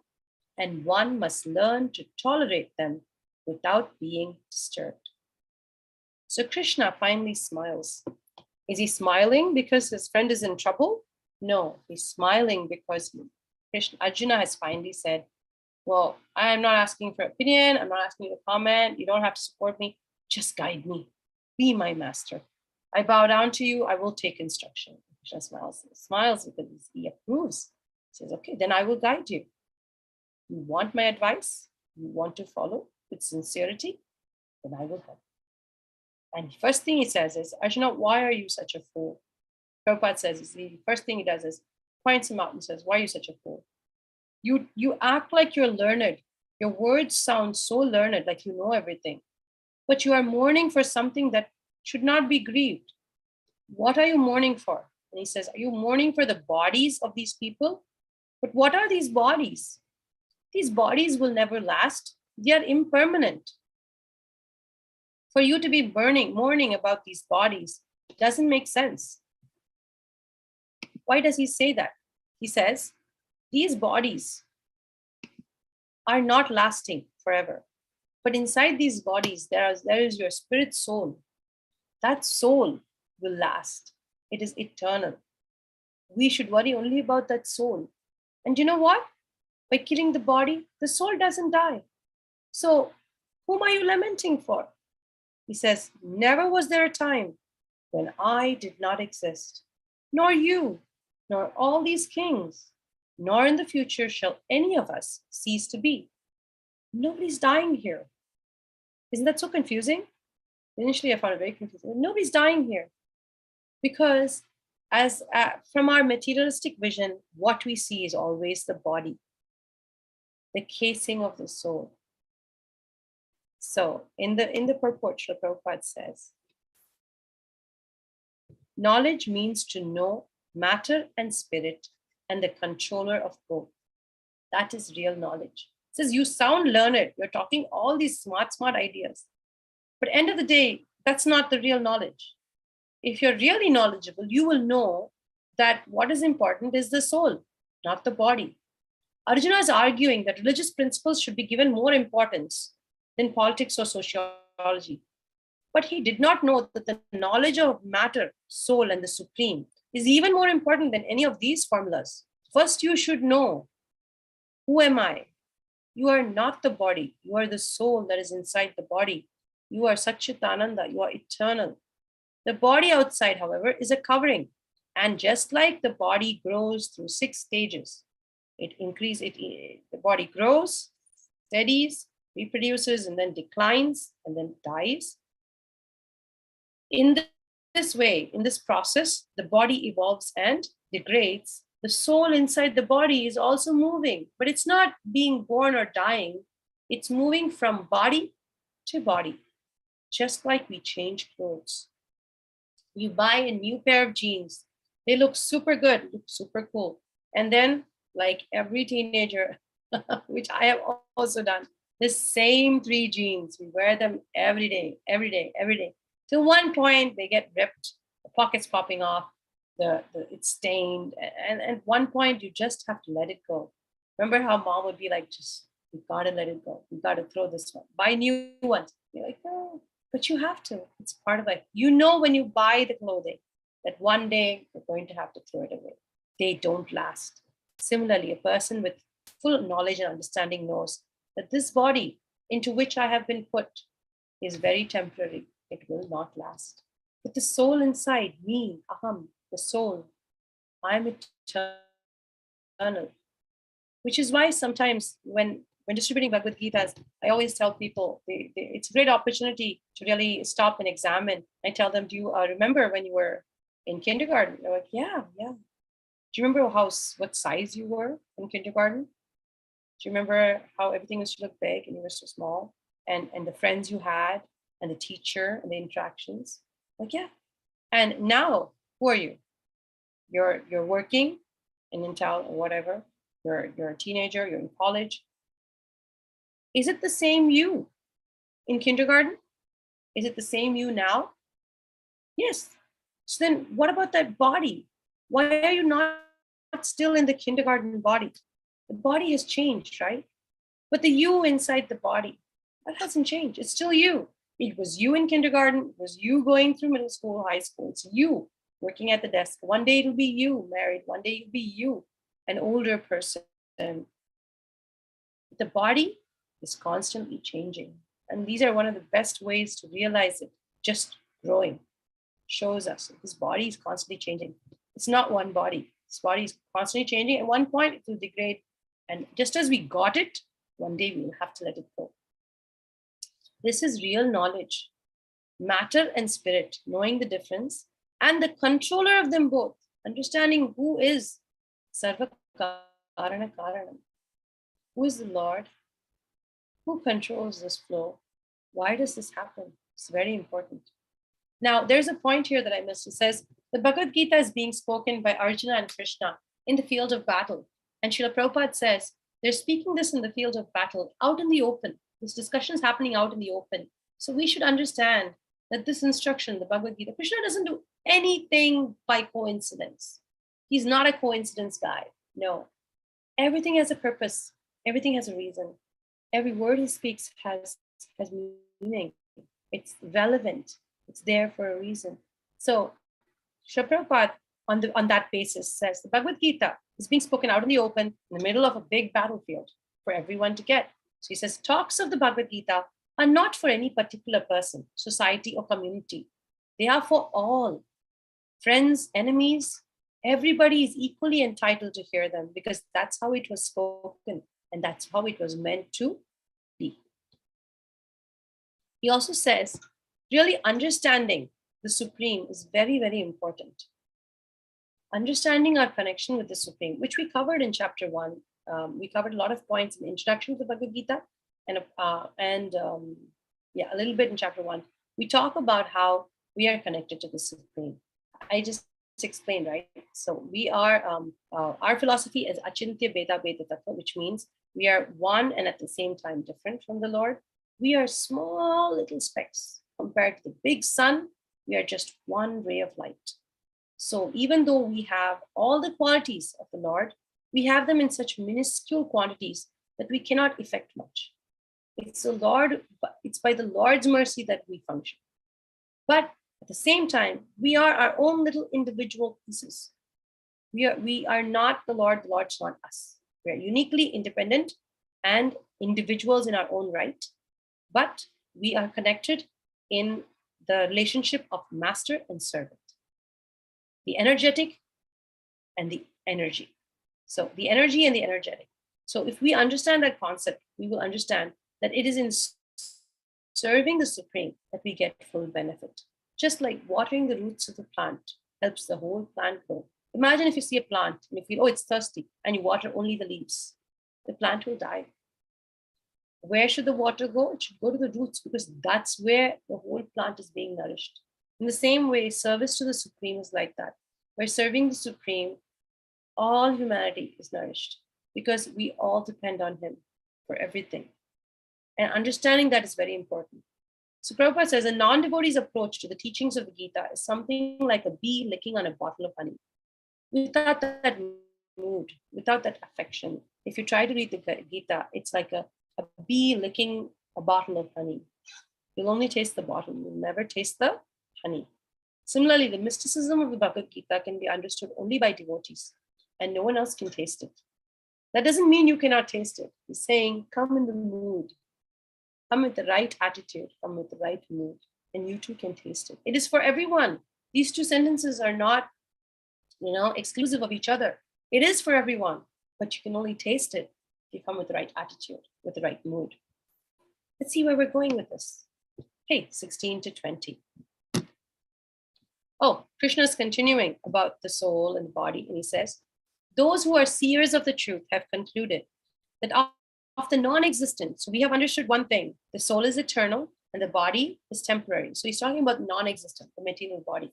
and one must learn to tolerate them without being disturbed. So Krishna finally smiles. Is he smiling because his friend is in trouble? No, he's smiling because Arjuna has finally said, well, I am not asking for opinion. I'm not asking you to comment. You don't have to support me. Just guide me. Be my master. I bow down to you. I will take instruction. Krishna smiles because he approves. He says, okay, then I will guide you. You want my advice? You want to follow with sincerity? Then I will help. And the first thing he says is, Arjuna, why are you such a fool? Prabhupada says, the first thing he does is points him out and says, why are you such a fool? You act like you're learned. Your words sound so learned, like you know everything. But you are mourning for something that should not be grieved. What are you mourning for? And he says, are you mourning for the bodies of these people? But what are these bodies? These bodies will never last. They are impermanent. For you to be mourning about these bodies doesn't make sense. Why does he say that? He says, these bodies are not lasting forever. But inside these bodies, there is your spirit soul. That soul will last. It is eternal. We should worry only about that soul. And you know what? By killing the body, the soul doesn't die. So whom are you lamenting for? He says, never was there a time when I did not exist, nor you, nor all these kings, nor in the future shall any of us cease to be. Nobody's dying here. Isn't that so confusing? Initially, I found it very confusing. Nobody's dying here because as from our materialistic vision, what we see is always the body, the casing of the soul. So in the purport, Srila Prabhupada says, knowledge means to know matter and spirit and the controller of both. That is real knowledge. It says you sound learned, you're talking all these smart ideas. But end of the day, that's not the real knowledge. If you're really knowledgeable, you will know that what is important is the soul, not the body. Arjuna is arguing that religious principles should be given more importance than politics or sociology. But he did not know that the knowledge of matter, soul, and the supreme is even more important than any of these formulas. First, you should know, who am I? You are not the body. You are the soul that is inside the body. You are Satchitananda. You are eternal. The body outside, however, is a covering. And just like the body grows through 6 stages, the body grows, steadies, reproduces, and then declines, and then dies. In this way, in this process, the body evolves and degrades. The soul inside the body is also moving, but it's not being born or dying. It's moving from body to body, just like we change clothes. You buy a new pair of jeans. They look super good, look super cool. And then, like every teenager, which I have also done, the same 3 jeans, we wear them every day. Till one point, they get ripped, the pockets popping off, it's stained. And at one point, you just have to let it go. Remember how mom would be like, you gotta let it go. You gotta throw this one. Buy new ones. You're like, no, but you have to. It's part of life. You know when you buy the clothing that one day you're going to have to throw it away. They don't last. Similarly, a person with full knowledge and understanding knows that this body into which I have been put is very temporary. It will not last. But the soul inside, me, aham, the soul, I'm eternal. Which is why sometimes when distributing Bhagavad-Gitas, I always tell people it's a great opportunity to really stop and examine. I tell them, do you remember when you were in kindergarten? They're like, yeah. Do you remember what size you were in kindergarten? Do you remember how everything used to look big and you were so small? And the friends you had and the teacher and the interactions? Like, yeah. And now, who are you? You're working in Intel or whatever. You're a teenager, you're in college. Is it the same you in kindergarten? Is it the same you now? Yes. So then what about that body? Why are you not still in the kindergarten body? The body has changed, right? But the you inside the body, that hasn't changed. It's still you. It was you in kindergarten. It was you going through middle school, high school. It's you working at the desk. One day it'll be you married. One day it'll be you, an older person. The body is constantly changing. And these are one of the best ways to realize it. Just growing shows us that this body is constantly changing. It's not one body. This body is constantly changing. At one point, it will degrade. And just as we got it, one day we will have to let it go. This is real knowledge. Matter and spirit, knowing the difference, and the controller of them both, understanding who is Sarva Karana Karanam. Who is the Lord? Who controls this flow? Why does this happen? It's very important. Now, there's a point here that I missed. It says, the Bhagavad Gita is being spoken by Arjuna and Krishna in the field of battle. And Srila Prabhupada says, they're speaking this in the field of battle, out in the open. This discussion is happening out in the open. So we should understand that this instruction, the Bhagavad Gita, Krishna doesn't do anything by coincidence. He's not a coincidence guy. No. Everything has a purpose. Everything has a reason. Every word he speaks has meaning. It's relevant. It's there for a reason. So Srila Prabhupada, on that basis, says the Bhagavad Gita is being spoken out in the open in the middle of a big battlefield for everyone to get. So he says, talks of the Bhagavad Gita are not for any particular person, society, or community. They are for all. Friends, enemies, everybody is equally entitled to hear them because that's how it was spoken and that's how it was meant to be. He also says really understanding the Supreme is very, very important. Understanding our connection with the Supreme, which we covered in chapter 1. We covered a lot of points in the introduction to the Bhagavad Gita and a little bit in chapter 1. We talk about how we are connected to the Supreme. I just explained, right? So we are, our philosophy is Achintya Beda Beda Tattva, which means we are one and at the same time different from the Lord. We are small little specks compared to the big sun. We are just one ray of light. So even though we have all the qualities of the Lord, we have them in such minuscule quantities that we cannot effect much. It's by the Lord's mercy that we function. But at the same time, we are our own little individual pieces. We are not the Lord, the Lord's not us. We are uniquely independent and individuals in our own right, but we are connected in the relationship of master and servant. The energetic and the energy. So the energy and the energetic. So if we understand that concept, we will understand that it is in serving the Supreme that we get full benefit. Just like watering the roots of the plant helps the whole plant grow. Imagine if you see a plant and you feel, oh, it's thirsty, and you water only the leaves. The plant will die. Where should the water go? It should go to the roots, because that's where the whole plant is being nourished. In the same way, service to the Supreme is like that. By serving the Supreme, all humanity is nourished because we all depend on Him for everything. And understanding that is very important. So Prabhupada says a non-devotee's approach to the teachings of the Gita is something like a bee licking on a bottle of honey. Without that mood, without that affection, if you try to read the Gita, it's like a bee licking a bottle of honey. You'll only taste the bottle, you'll never taste the honey. Similarly, the mysticism of the Bhagavad Gita can be understood only by devotees, and no one else can taste it. That doesn't mean you cannot taste it. He's saying, come in the mood, come with the right attitude, come with the right mood, and you too can taste it. It is for everyone. These two sentences are not, exclusive of each other. It is for everyone, but you can only taste it if you come with the right attitude, with the right mood. Let's see where we're going with this. Okay, 16 to 20. Oh, Krishna is continuing about the soul and the body, and he says, those who are seers of the truth have concluded that of the non-existent, so we have understood one thing, the soul is eternal and the body is temporary. So he's talking about non-existent, the material body.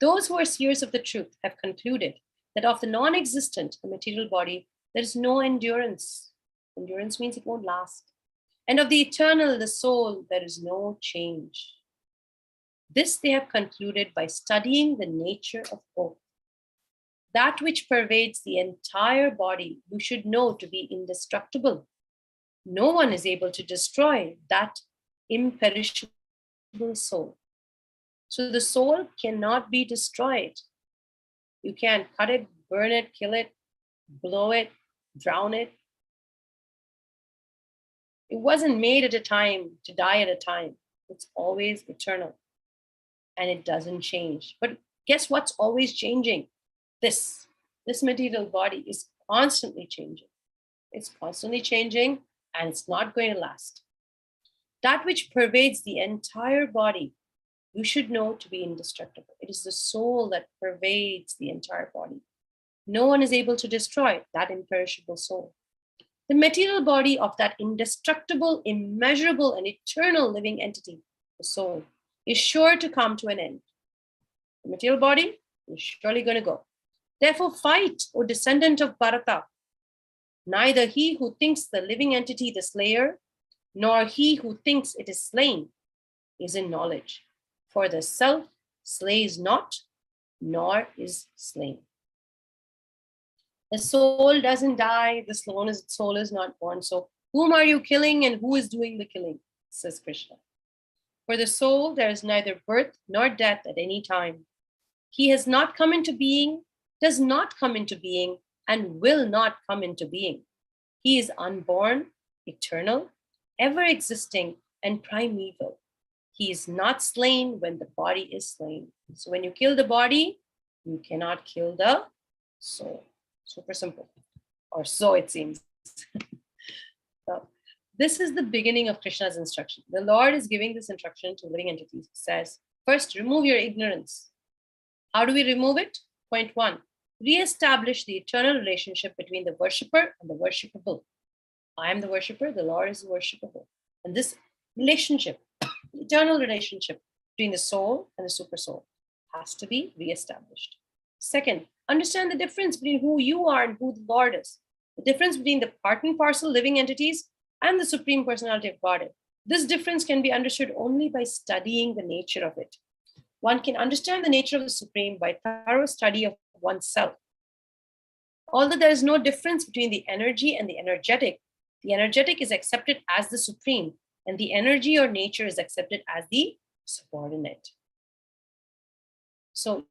Those who are seers of the truth have concluded that of the non-existent, the material body, there is no endurance. Endurance means it won't last. And of the eternal, the soul, there is no change. This they have concluded by studying the nature of both. That which pervades the entire body, you should know to be indestructible. No one is able to destroy that imperishable soul. So the soul cannot be destroyed. You can't cut it, burn it, kill it, blow it, drown it. It wasn't made at a time to die at a time. It's always eternal. And it doesn't change. But guess what's always changing? This material body is constantly changing. It's constantly changing, and it's not going to last. That which pervades the entire body, you should know to be indestructible. It is the soul that pervades the entire body. No one is able to destroy that imperishable soul. The material body of that indestructible, immeasurable, and eternal living entity, the soul, is sure to come to an end. The material body is surely going to go. Therefore, fight, O descendant of Bharata. Neither he who thinks the living entity the slayer, nor he who thinks it is slain, is in knowledge. For the self slays not, nor is slain. The soul doesn't die, the soul is not born. So whom are you killing and who is doing the killing? Says Krishna. For the soul, there is neither birth nor death at any time. He has not come into being, does not come into being, and will not come into being. He is unborn, eternal, ever existing, and primeval. He is not slain when the body is slain. So when you kill the body, you cannot kill the soul. Super simple. Or so it seems. So, This is the beginning of Krishna's instruction. The Lord is giving this instruction to living entities. He says, first, remove your ignorance. How do we remove it? Point 1, re-establish the eternal relationship between the worshipper and the worshipable. I am the worshipper, the Lord is the worshipable. And this relationship, eternal relationship between the soul and the super soul, has to be re-established. Second, understand the difference between who you are and who the Lord is. The difference between the part and parcel living entities and the Supreme Personality of Godhead. This difference can be understood only by studying the nature of it. One can understand the nature of the Supreme by thorough study of oneself. Although there is no difference between the energy and the energetic is accepted as the Supreme, and the energy or nature is accepted as the subordinate. So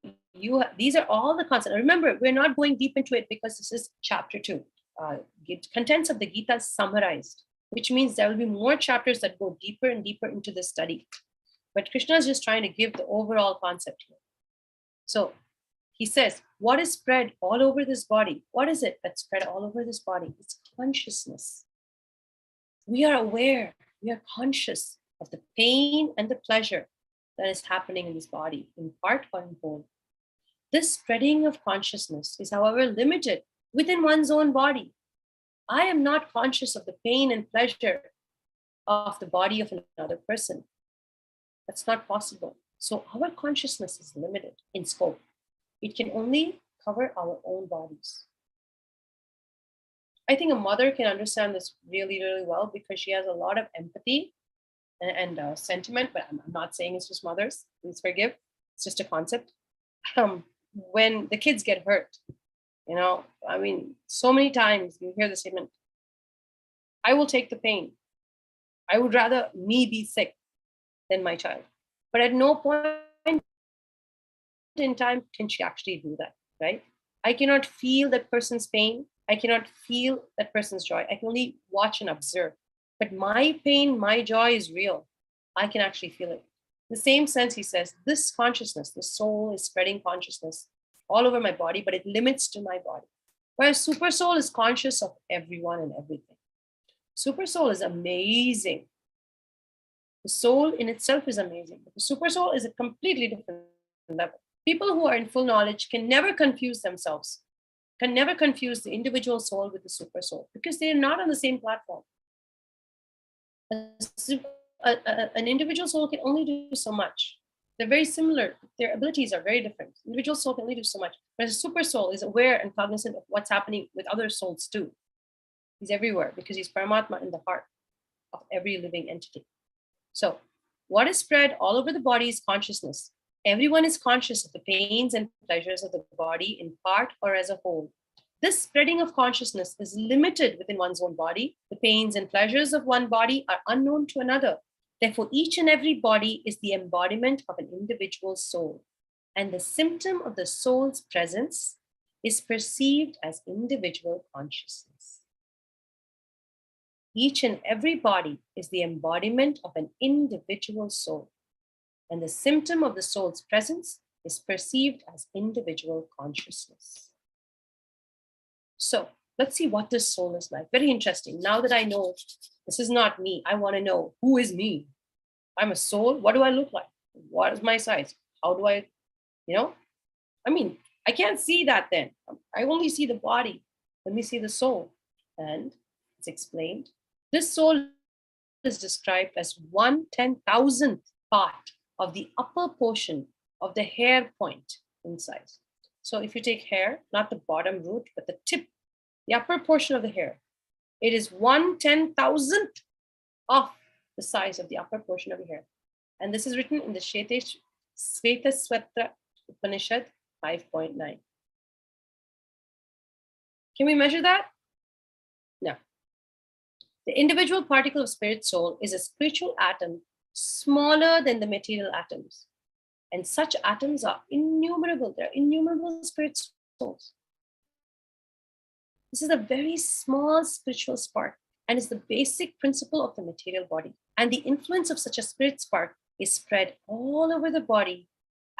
these are all the concepts. Remember, we're not going deep into it because this is chapter 2. Contents of the Gita is summarized, which means there will be more chapters that go deeper and deeper into this study. But Krishna is just trying to give the overall concept here. So he says, what is spread all over this body? What is it that's spread all over this body? It's consciousness. We are aware, we are conscious of the pain and the pleasure that is happening in this body, in part or in whole. This spreading of consciousness is, however, limited within one's own body. I am not conscious of the pain and pleasure of the body of another person. That's not possible. So our consciousness is limited in scope. It can only cover our own bodies. I think a mother can understand this really, really well because she has a lot of empathy and sentiment, but I'm not saying it's just mothers. Please forgive. It's just a concept. When the kids get hurt, so many times you hear the statement, I will take the pain. I would rather me be sick than my child. But at no point in time can she actually do that, right? I cannot feel that person's pain. I cannot feel that person's joy. I can only watch and observe. But my pain, my joy is real. I can actually feel it. In the same sense, he says, this consciousness, the soul is spreading consciousness all over my body, but it limits to my body. Whereas super soul is conscious of everyone and everything. Super soul is amazing. The soul in itself is amazing, but the super soul is a completely different level. People who are in full knowledge can never confuse themselves, can never confuse the individual soul with the super soul because they're not on the same platform. An individual soul can only do so much. They're very similar. Their abilities are very different. Individual soul can only do so much. Whereas a super soul is aware and cognizant of what's happening with other souls too. He's everywhere because he's Paramatma in the heart of every living entity. So what is spread all over the body is consciousness. Everyone is conscious of the pains and pleasures of the body in part or as a whole. This spreading of consciousness is limited within one's own body. The pains and pleasures of one body are unknown to another. Therefore, each and every body is the embodiment of an individual soul, and the symptom of the soul's presence is perceived as individual consciousness. Each and every body is the embodiment of an individual soul, and the symptom of the soul's presence is perceived as individual consciousness. So let's see what this soul is like. Very interesting. Now that I know this is not me, I want to know who is me. I'm a soul. What do I look like? What is my size? How do I, I can't see that then. I only see the body. Let me see the soul. And it's explained. This soul is described as 1/10,000th part of the upper portion of the hair point in size. So if you take hair, not the bottom root, but the tip, the upper portion of the hair, it is 1/10,000th of the size of the upper portion of the hair. And this is written in the Shvetashvatra Upanishad 5.9. Can we measure that? No. The individual particle of spirit soul is a spiritual atom smaller than the material atoms. And such atoms are innumerable. There are innumerable spirit souls. This is a very small spiritual spark and is the basic principle of the material body. And the influence of such a spirit spark is spread all over the body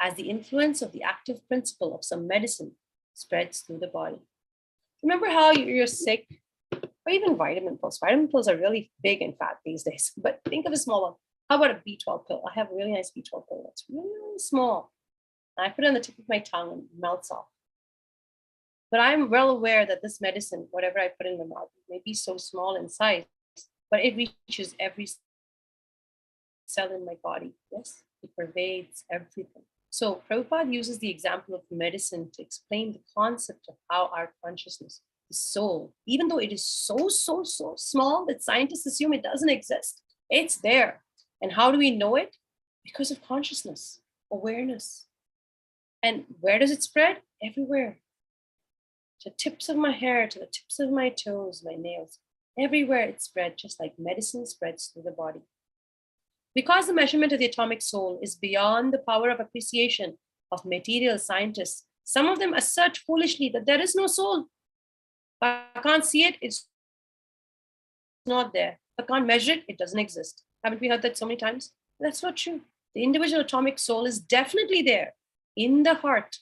as the influence of the active principle of some medicine spreads through the body. Remember how you're sick, but or even vitamin pills. Vitamin pills are really big and fat these days, but think of a small one. How about a B12 pill? I have a really nice B12 pill that's really, really small. And I put it on the tip of my tongue and it melts off. But I'm well aware that this medicine, whatever I put in my mouth, may be so small in size, but it reaches every cell in my body. Yes, it pervades everything. So Prabhupada uses the example of medicine to explain the concept of how our consciousness, the soul, even though it is so small that scientists assume it doesn't exist, it's there. And how do we know it? Because of consciousness, awareness. And where does it spread? Everywhere. To the tips of my hair, to the tips of my toes, my nails, everywhere it spread, just like medicine spreads through the body. Because the measurement of the atomic soul is beyond the power of appreciation of material scientists, some of them assert foolishly that there is no soul. If I can't see it, it's not there. If I can't measure it, it doesn't exist. Haven't we heard that so many times? That's not true. The individual atomic soul is definitely there in the heart,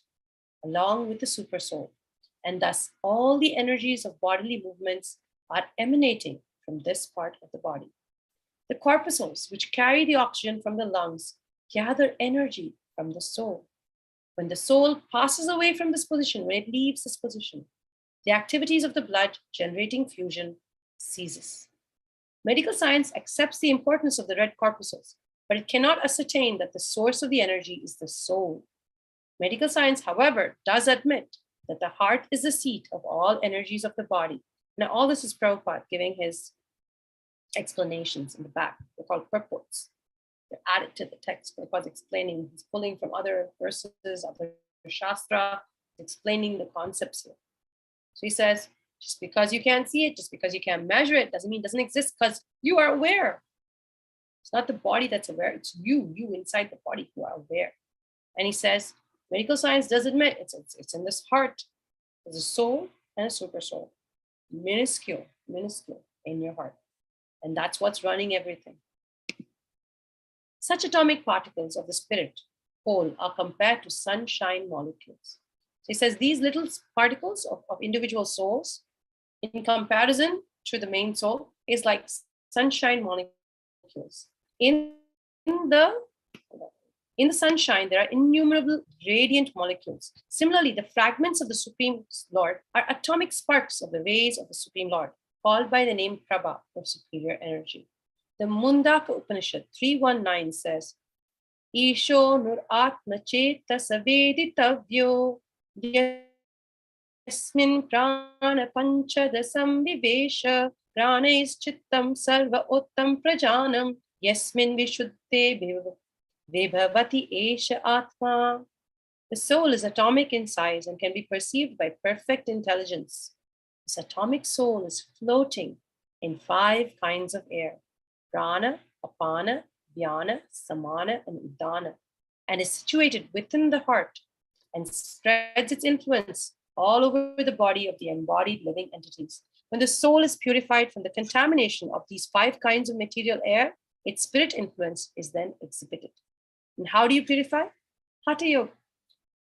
along with the super soul. And thus, all the energies of bodily movements are emanating from this part of the body. The corpuscles, which carry the oxygen from the lungs, gather energy from the soul. When the soul passes away from this position, when it leaves this position, the activities of the blood generating fusion ceases. Medical science accepts the importance of the red corpuscles, but it cannot ascertain that the source of the energy is the soul. Medical science, however, does admit that the heart is the seat of all energies of the body. Now, all this is Prabhupada giving his explanations in the back. They're called purports. They're added to the text. Prabhupada's explaining, he's pulling from other verses, other shastra, explaining the concepts here. So he says, just because you can't see it, just because you can't measure it, doesn't mean it doesn't exist, because you are aware. It's not the body that's aware, it's you inside the body who are aware. And he says, medical science does admit it's in this heart. There's a soul and a super soul. Minuscule in your heart. And that's what's running everything. Such atomic particles of the spirit whole are compared to sunshine molecules. So he says these little particles of individual souls, in comparison to the main soul, is like sunshine molecules. In the sunshine, there are innumerable radiant molecules. Similarly, the fragments of the Supreme Lord are atomic sparks of the rays of the Supreme Lord, called by the name Prabha, or superior energy. The Mundaka Upanishad 3.1.9 says, Isho nur atma cheta saveditavyo yasmin prana panchadasam vivesha pranais chittam sarva uttam prajanam yasmin vishuddhe vibhavati esha atma. The soul is atomic in size and can be perceived by perfect intelligence. This atomic soul is floating in 5 kinds of air: prana, apana, vyana, samana, and udana, and is situated within the heart and spreads its influence all over the body of the embodied living entities. When the soul is purified from the contamination of these 5 kinds of material air, its spirit influence is then exhibited. And how do you purify? Hatha Yoga.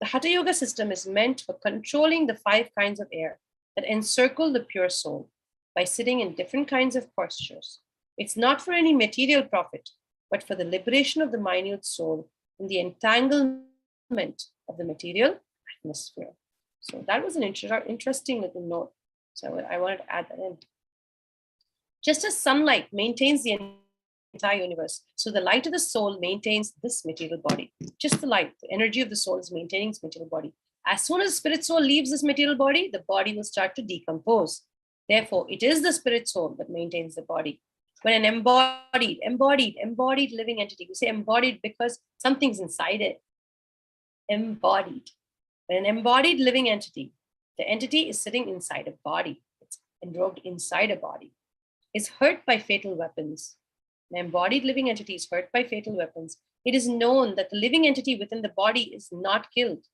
The Hatha Yoga system is meant for controlling the 5 kinds of air that encircle the pure soul by sitting in different kinds of postures. It's not for any material profit, but for the liberation of the minute soul from the entanglement of the material atmosphere. So that was an interesting little note. So I wanted to add that in. Just as sunlight maintains the entire universe, so the light of the soul maintains this material body. Just the light, the energy of the soul is maintaining its material body. As soon as the spirit soul leaves this material body, the body will start to decompose. Therefore, it is the spirit soul that maintains the body. When an embodied living entity, we say embodied because something's inside it. Embodied. When an embodied living entity, the entity is sitting inside a body, it's enrobed inside a body, is hurt by fatal weapons. An embodied living entity is hurt by fatal weapons. It is known that the living entity within the body is not killed.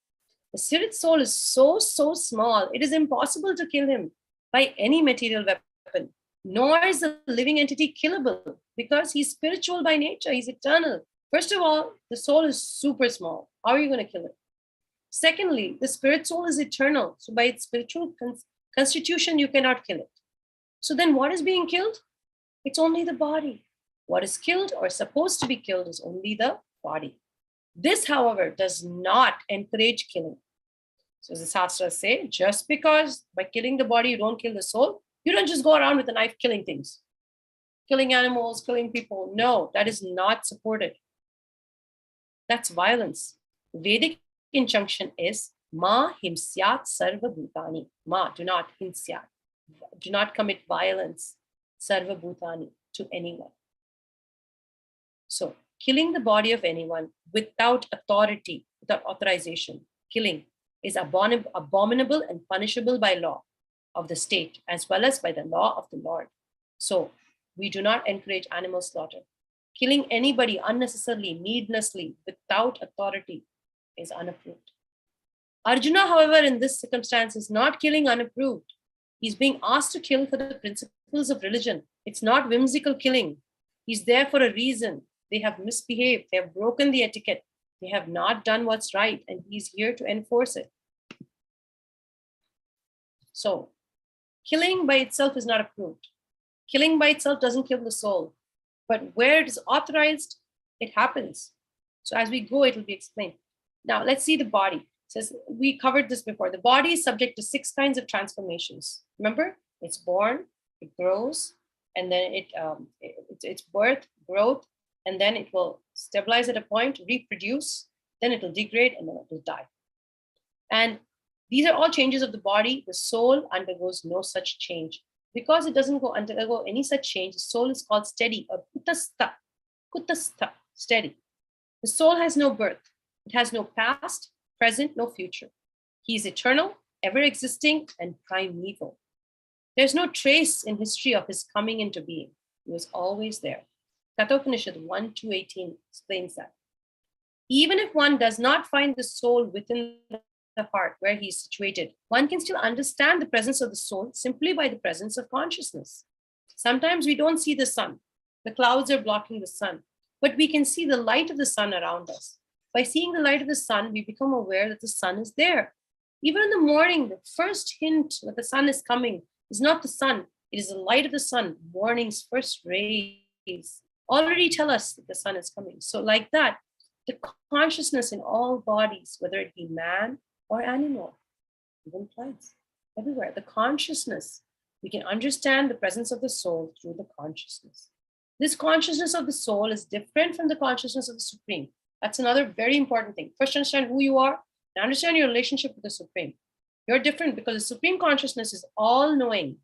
The spirit soul is so small, it is impossible to kill him by any material weapon, nor is the living entity killable because he's spiritual by nature, he's eternal. First of all, the soul is super small. How are you going to kill it? Secondly, the spirit soul is eternal. So by its spiritual constitution, you cannot kill it. So then what is being killed? It's only the body. What is killed or supposed to be killed is only the body. This, however, does not encourage killing. So the Shastras say, just because by killing the body you don't kill the soul, you don't just go around with a knife killing things, killing animals, killing people. No, that is not supported. That's violence. Vedic injunction is Ma himsyat sarva bhutani. Ma, do not himsyat. Do not commit violence, sarva bhutani, to anyone. So killing the body of anyone without authority, without authorization, killing is abominable and punishable by law of the state as well as by the law of the Lord. So we do not encourage animal slaughter. Killing anybody unnecessarily, needlessly, without authority is unapproved. Arjuna, however, in this circumstance is not killing unapproved. He's being asked to kill for the principles of religion. It's not whimsical killing. He's there for a reason. They have misbehaved. They have broken the etiquette. They have not done what's right, and he's here to enforce it. So, killing by itself is not approved. Killing by itself doesn't kill the soul. But where it is authorized, it happens. So as we go, it will be explained. Now, let's see the body. It says, we covered this before. The body is subject to 6 kinds of transformations. Remember, it's born, it grows, and then it's birth, growth, and then it will stabilize at a point, reproduce, then it will degrade, and then it will die. And these are all changes of the body. The soul undergoes no such change. Because it doesn't undergo any such change, the soul is called steady, or kutastha, steady. The soul has no birth. It has no past, present, no future. He is eternal, ever existing, and primeval. There's no trace in history of his coming into being. He was always there. Katha Upanishad 1:2-18 explains that. Even if one does not find the soul within the heart where he is situated, one can still understand the presence of the soul simply by the presence of consciousness. Sometimes we don't see the sun. The clouds are blocking the sun, but we can see the light of the sun around us. By seeing the light of the sun, we become aware that the sun is there. Even in the morning, the first hint that the sun is coming is not the sun, it is the light of the sun. Morning's first rays already tell us that the sun is coming. So like that, the consciousness in all bodies, whether it be man or animal, even plants, everywhere. The consciousness, we can understand the presence of the soul through the consciousness. This consciousness of the soul is different from the consciousness of the Supreme. That's another very important thing. First, understand who you are and understand your relationship with the Supreme. You're different because the Supreme Consciousness is all-knowing.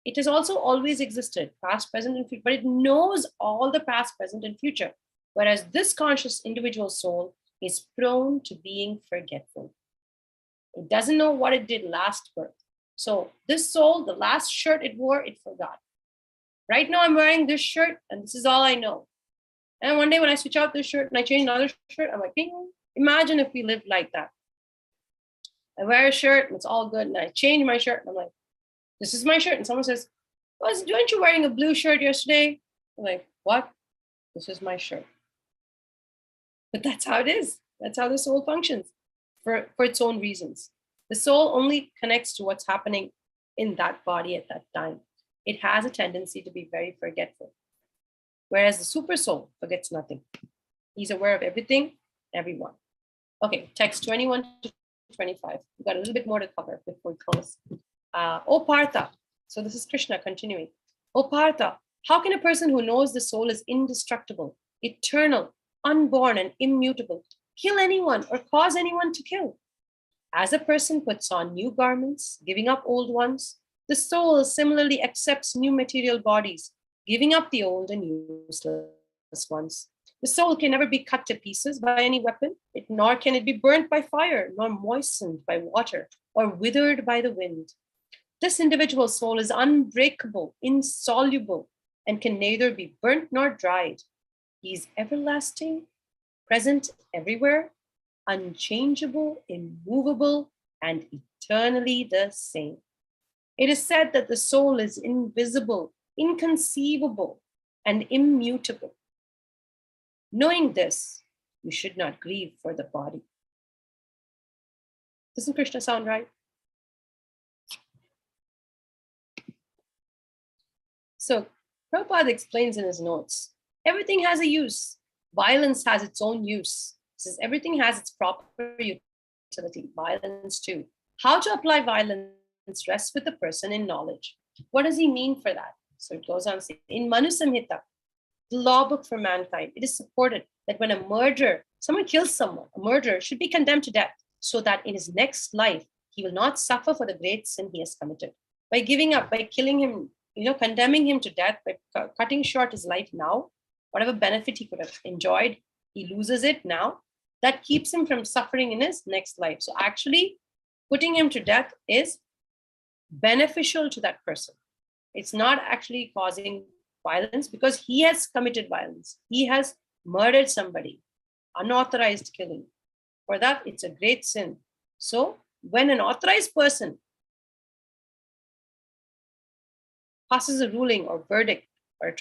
It has also always existed, past, present, and future, but it knows all the past, present, and future. Whereas this conscious individual soul is prone to being forgetful. It doesn't know what it did last birth. So this soul, the last shirt it wore, it forgot. Right now I'm wearing this shirt and this is all I know. And one day when I switch out this shirt and I change another shirt, I'm like, ding. Imagine if we lived like that. I wear a shirt and it's all good, and I change my shirt and I'm like, this is my shirt. And someone says, weren't you wearing a blue shirt yesterday? I'm like, what? This is my shirt. But that's how it is. That's how the soul functions for its own reasons. The soul only connects to what's happening in that body at that time. It has a tendency to be very forgetful. Whereas the super soul forgets nothing. He's aware of everything, everyone. Okay, text 21 to 25. We've got a little bit more to cover before we close. O Partha. So this is Krishna continuing. O Partha, how can a person who knows the soul is indestructible, eternal, unborn, and immutable kill anyone or cause anyone to kill? As a person puts on new garments, giving up old ones, the soul similarly accepts new material bodies, giving up the old and useless ones. The soul can never be cut to pieces by any weapon, nor can it be burnt by fire, nor moistened by water, or withered by the wind. This individual soul is unbreakable, insoluble, and can neither be burnt nor dried. He is everlasting, present everywhere, unchangeable, immovable, and eternally the same. It is said that the soul is invisible, inconceivable, and immutable. Knowing this, you should not grieve for the body. Doesn't Krishna sound right? So Prabhupada explains in his notes, everything has a use. Violence has its own use. He says everything has its proper utility, violence too. How to apply violence rests with the person in knowledge. What does he mean for that? So it goes on saying, in Manu Samhita, the law book for mankind, it is supported that when a murderer, someone kills someone, a murderer should be condemned to death so that in his next life, he will not suffer for the great sin he has committed. By giving up, by killing him, condemning him to death, by cutting short his life now, whatever benefit he could have enjoyed, he loses it now. That keeps him from suffering in his next life. So actually, putting him to death is beneficial to that person. It's not actually causing violence because he has committed violence. He has murdered somebody, unauthorized killing. For that, it's a great sin. So when an authorized person passes a ruling or verdict or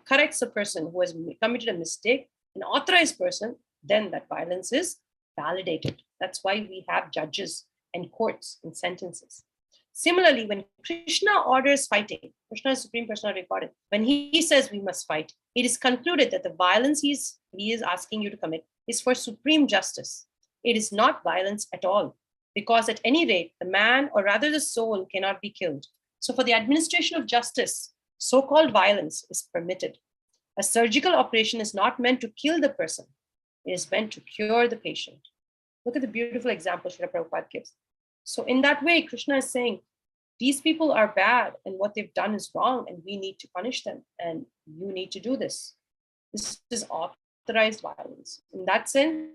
corrects a person who has committed a mistake, an authorized person, then that violence is validated. That's why we have judges and courts and sentences. Similarly, when Krishna orders fighting, Krishna is Supreme Personality of Godhead, when he says we must fight, it is concluded that the violence he is asking you to commit is for supreme justice. It is not violence at all, because at any rate, the man, or rather the soul, cannot be killed. So for the administration of justice, so-called violence is permitted. A surgical operation is not meant to kill the person. It is meant to cure the patient. Look at the beautiful example Srila Prabhupada gives. So in that way, Krishna is saying, these people are bad and what they've done is wrong and we need to punish them and you need to do this. This is authorized violence. In that sense,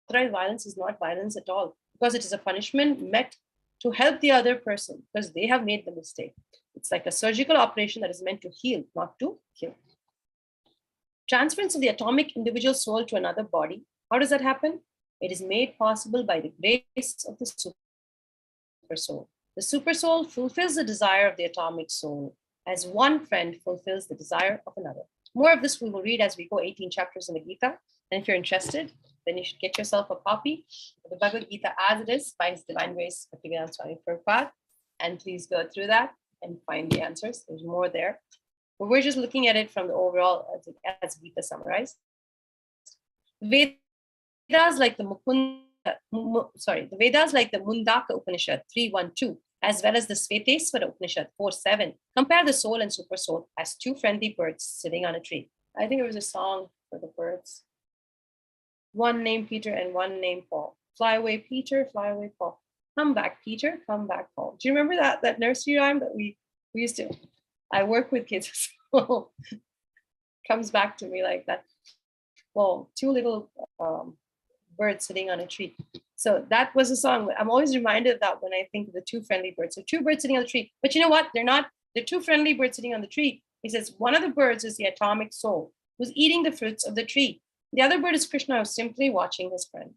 authorized violence is not violence at all because it is a punishment meant to help the other person because they have made the mistake. It's like a surgical operation that is meant to heal, not to kill. Transference of the atomic individual soul to another body. How does that happen? It is made possible by the grace of the super soul. The super soul fulfills the desire of the atomic soul as one friend fulfills the desire of another. More of this we will read as we go 18 chapters in the Gita. And if you're interested, then you should get yourself a copy of the Bhagavad-Gita as it is by His Divine Grace Bhaktivedanta Swami Prabhupada. And please go through that and find the answers. There's more there. But we're just looking at it from the overall as Gita summarized. Vedas like the Mundaka Upanishad 3.1.2, as well as the Svetesvara Upanishad 4.7, compare the soul and super soul as two friendly birds sitting on a tree. I think there was a song for the birds. One named Peter and one named Paul. Fly away, Peter, fly away, Paul. Come back, Peter, come back, Paul. Do you remember that nursery rhyme that we used to? I work with kids, so comes back to me like that. Well, two little birds sitting on a tree. So that was a song. I'm always reminded of that when I think of the two friendly birds. So two birds sitting on the tree. But you know what? They're two friendly birds sitting on the tree. He says one of the birds is the atomic soul who's eating the fruits of the tree. The other bird is Krishna who's simply watching his friend.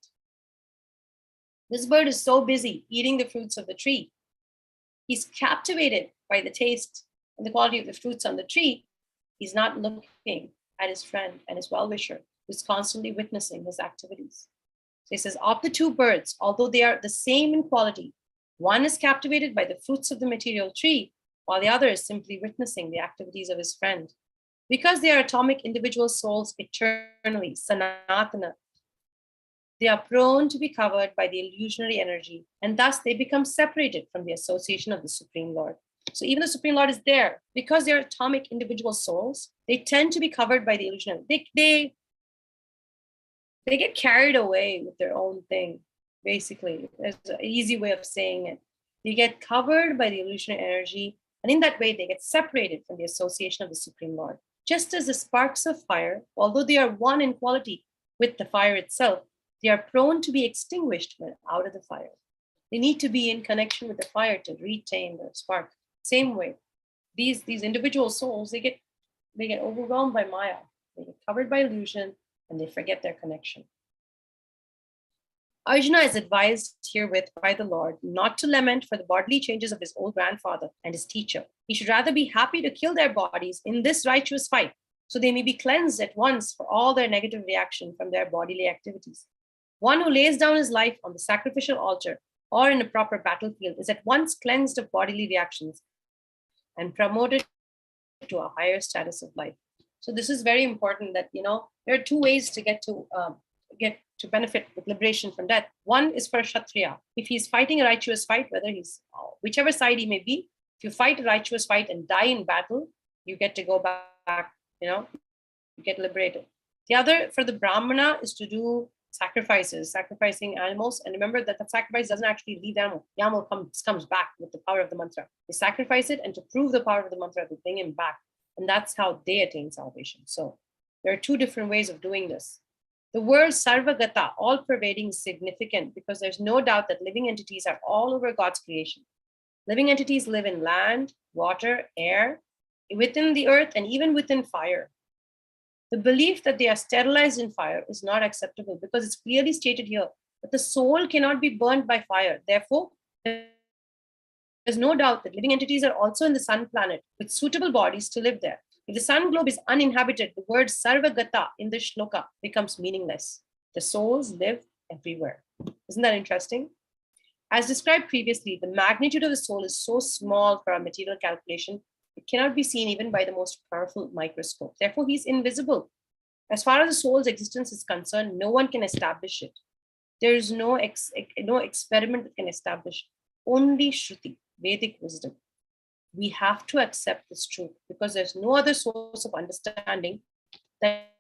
This bird is so busy eating the fruits of the tree. He's captivated by the taste and the quality of the fruits on the tree. He's not looking at his friend and his well-wisher who's constantly witnessing his activities. So he says, of the two birds, although they are the same in quality, one is captivated by the fruits of the material tree, while the other is simply witnessing the activities of his friend. Because they are atomic individual souls eternally, sanatana, they are prone to be covered by the illusionary energy, and thus they become separated from the association of the Supreme Lord. So even the Supreme Lord is there. Because they are atomic individual souls, they tend to be covered by the illusion. They get carried away with their own thing, basically. There's an easy way of saying it. They get covered by the illusionary energy, and in that way, they get separated from the association of the Supreme Lord. Just as the sparks of fire, although they are one in quality with the fire itself, they are prone to be extinguished when out of the fire. They need to be in connection with the fire to retain the spark. Same way, these individual souls, they get overwhelmed by Maya. They get covered by illusion and they forget their connection. Arjuna is advised herewith by the Lord not to lament for the bodily changes of his old grandfather and his teacher. He should rather be happy to kill their bodies in this righteous fight, so they may be cleansed at once for all their negative reaction from their bodily activities. One who lays down his life on the sacrificial altar or in a proper battlefield is at once cleansed of bodily reactions and promoted to a higher status of life. So this is very important that, there are two ways to get to benefit with liberation from death. One is for a Kshatriya. If he's fighting a righteous fight, whether he's whichever side he may be, if you fight a righteous fight and die in battle, you get to go back, you get liberated. The other for the Brahmana is to do sacrificing animals. And remember that the sacrifice doesn't actually leave the animal. The animal comes back with the power of the mantra. They sacrifice it, and to prove the power of the mantra, they bring him back. And that's how they attain salvation. So there are two different ways of doing this. The word sarvagata, all-pervading, is significant because there's no doubt that living entities are all over God's creation. Living entities live in land, water, air, within the earth, and even within fire. The belief that they are sterilized in fire is not acceptable because it's clearly stated here that the soul cannot be burned by fire. Therefore, there's no doubt that living entities are also in the sun planet with suitable bodies to live there. If the sun globe is uninhabited, the word sarvagata in the shloka becomes meaningless. The souls live everywhere. Isn't that interesting? As described previously, the magnitude of the soul is so small for our material calculation, it cannot be seen even by the most powerful microscope. Therefore, he's invisible. As far as the soul's existence is concerned, no one can establish it. There is no experiment that can establish. Only Shruti, Vedic wisdom. We have to accept this truth because there's no other source of understanding that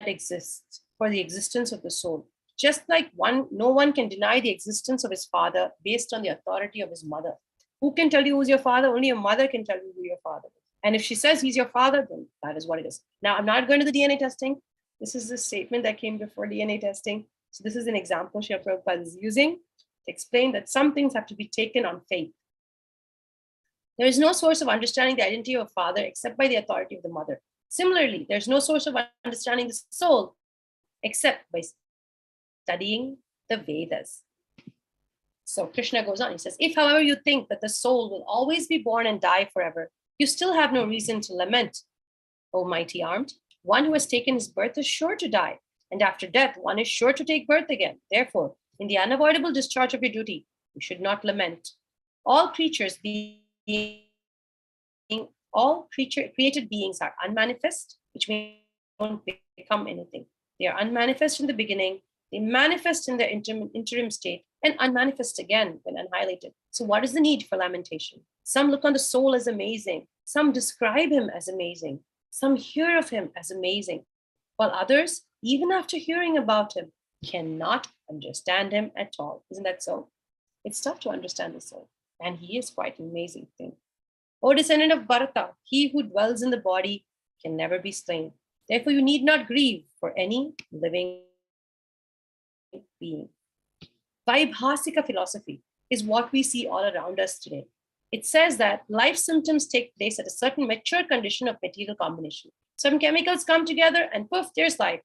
exists for the existence of the soul. Just like no one can deny the existence of his father based on the authority of his mother. Who can tell you who's your father? Only your mother can tell you who your father is. And if she says he's your father, then that is what it is. Now, I'm not going to the DNA testing. This is the statement that came before DNA testing. So this is an example Srila Prabhupada is using to explain that some things have to be taken on faith. There is no source of understanding the identity of a father except by the authority of the mother. Similarly, there's no source of understanding the soul except by studying the Vedas. So Krishna goes on, he says, if however you think that the soul will always be born and die forever, you still have no reason to lament, O mighty armed. One who has taken his birth is sure to die, and after death, one is sure to take birth again. Therefore, in the unavoidable discharge of your duty, you should not lament. All creatures created beings are unmanifest, which means they don't become anything. They are unmanifest in the beginning, they manifest in their interim state, and unmanifest again when annihilated. So what is the need for lamentation? Some look on the soul as amazing. Some describe him as amazing. Some hear of him as amazing. While others, even after hearing about him, cannot understand him at all. Isn't that so? It's tough to understand the soul. And he is quite an amazing thing. O descendant of Bharata, he who dwells in the body can never be slain. Therefore, you need not grieve for any living being. Vaibhasika philosophy is what we see all around us today. It says that life symptoms take place at a certain mature condition of material combination. Some chemicals come together and poof, there's life.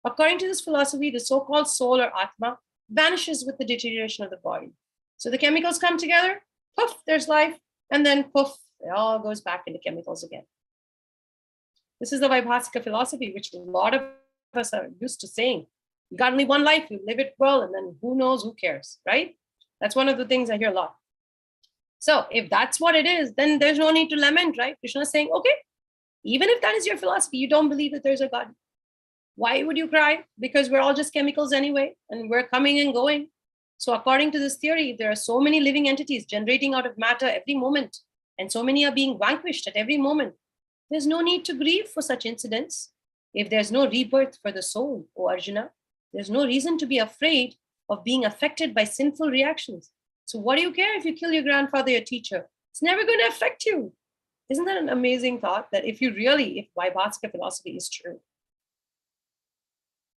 According to this philosophy, the so-called soul or Atma vanishes with the deterioration of the body. So the chemicals come together, poof, there's life, and then poof, it all goes back into chemicals again. This is the Vaibhasika philosophy, which a lot of us are used to saying. You got only one life, you live it well, and then who knows, who cares, right? That's one of the things I hear a lot. So if that's what it is, then there's no need to lament, right? Krishna is saying, okay, even if that is your philosophy, you don't believe that there's a God. Why would you cry? Because we're all just chemicals anyway, and we're coming and going. So according to this theory, there are so many living entities generating out of matter every moment, and so many are being vanquished at every moment. There's no need to grieve for such incidents. If there's no rebirth for the soul, O Arjuna, there's no reason to be afraid of being affected by sinful reactions. So what do you care if you kill your grandfather, your teacher? It's never going to affect you. Isn't that an amazing thought? That if Vaibhasika philosophy is true,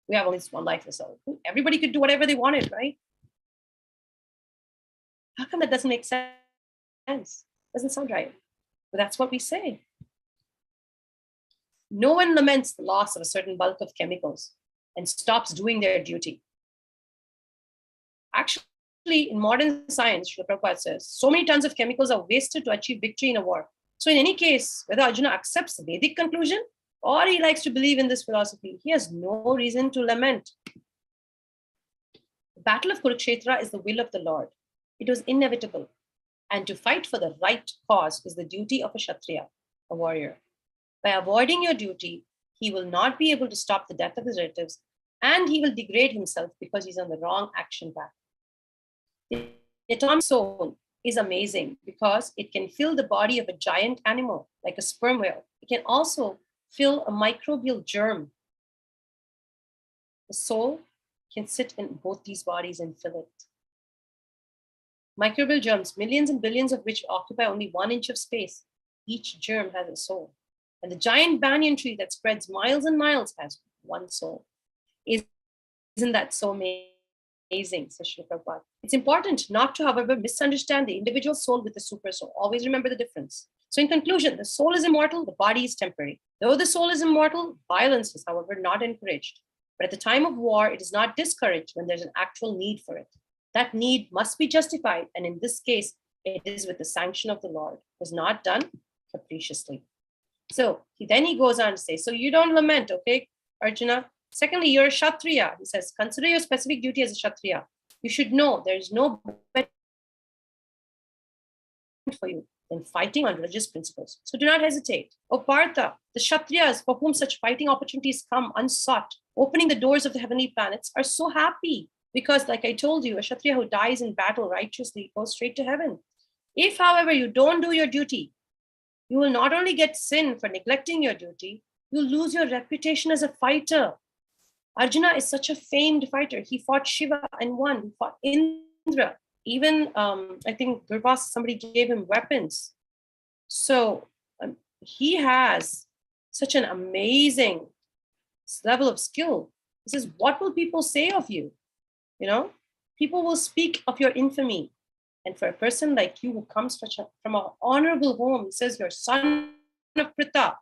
we have only one life, so everybody could do whatever they wanted, right? How come that doesn't make sense? Doesn't sound right. But that's what we say. No one laments the loss of a certain bulk of chemicals and stops doing their duty. Actually, in modern science, Srila Prabhupada says, so many tons of chemicals are wasted to achieve victory in a war. So in any case, whether Arjuna accepts the Vedic conclusion or he likes to believe in this philosophy, he has no reason to lament. The battle of Kurukshetra is the will of the Lord. It was inevitable. And to fight for the right cause is the duty of a Kshatriya, a warrior. By avoiding your duty, he will not be able to stop the death of his relatives, and he will degrade himself because he's on the wrong action path. The atomic soul is amazing because it can fill the body of a giant animal, like a sperm whale. It can also fill a microbial germ. The soul can sit in both these bodies and fill it. Microbial germs, millions and billions of which occupy only 1 inch of space. Each germ has a soul. And the giant banyan tree that spreads miles and miles has one soul. Isn't that so amazing, says Srila Prabhupada? It's important not to, however, misunderstand the individual soul with the super soul. Always remember the difference. So in conclusion, the soul is immortal, the body is temporary. Though the soul is immortal, violence is, however, not encouraged. But at the time of war, it is not discouraged when there's an actual need for it. That need must be justified, and in this case, it is with the sanction of the Lord. It was not done capriciously. So then he goes on to say, so you don't lament, okay, Arjuna? Secondly, you're a Kshatriya. He says, consider your specific duty as a Kshatriya. You should know there is no better for you than fighting on religious principles. So do not hesitate. O Partha, the Kshatriyas for whom such fighting opportunities come unsought, opening the doors of the heavenly planets, are so happy because, like I told you, a Kshatriya who dies in battle righteously goes straight to heaven. If, however, you don't do your duty, you will not only get sin for neglecting your duty, you'll lose your reputation as a fighter. Arjuna is such a famed fighter. He fought Shiva and won. He fought Indra. Even, I think, Durvasa, somebody gave him weapons. So he has such an amazing level of skill. He says, what will people say of you? You know, people will speak of your infamy. And for a person like you who comes from an honorable home, he says, you're son of Pritha,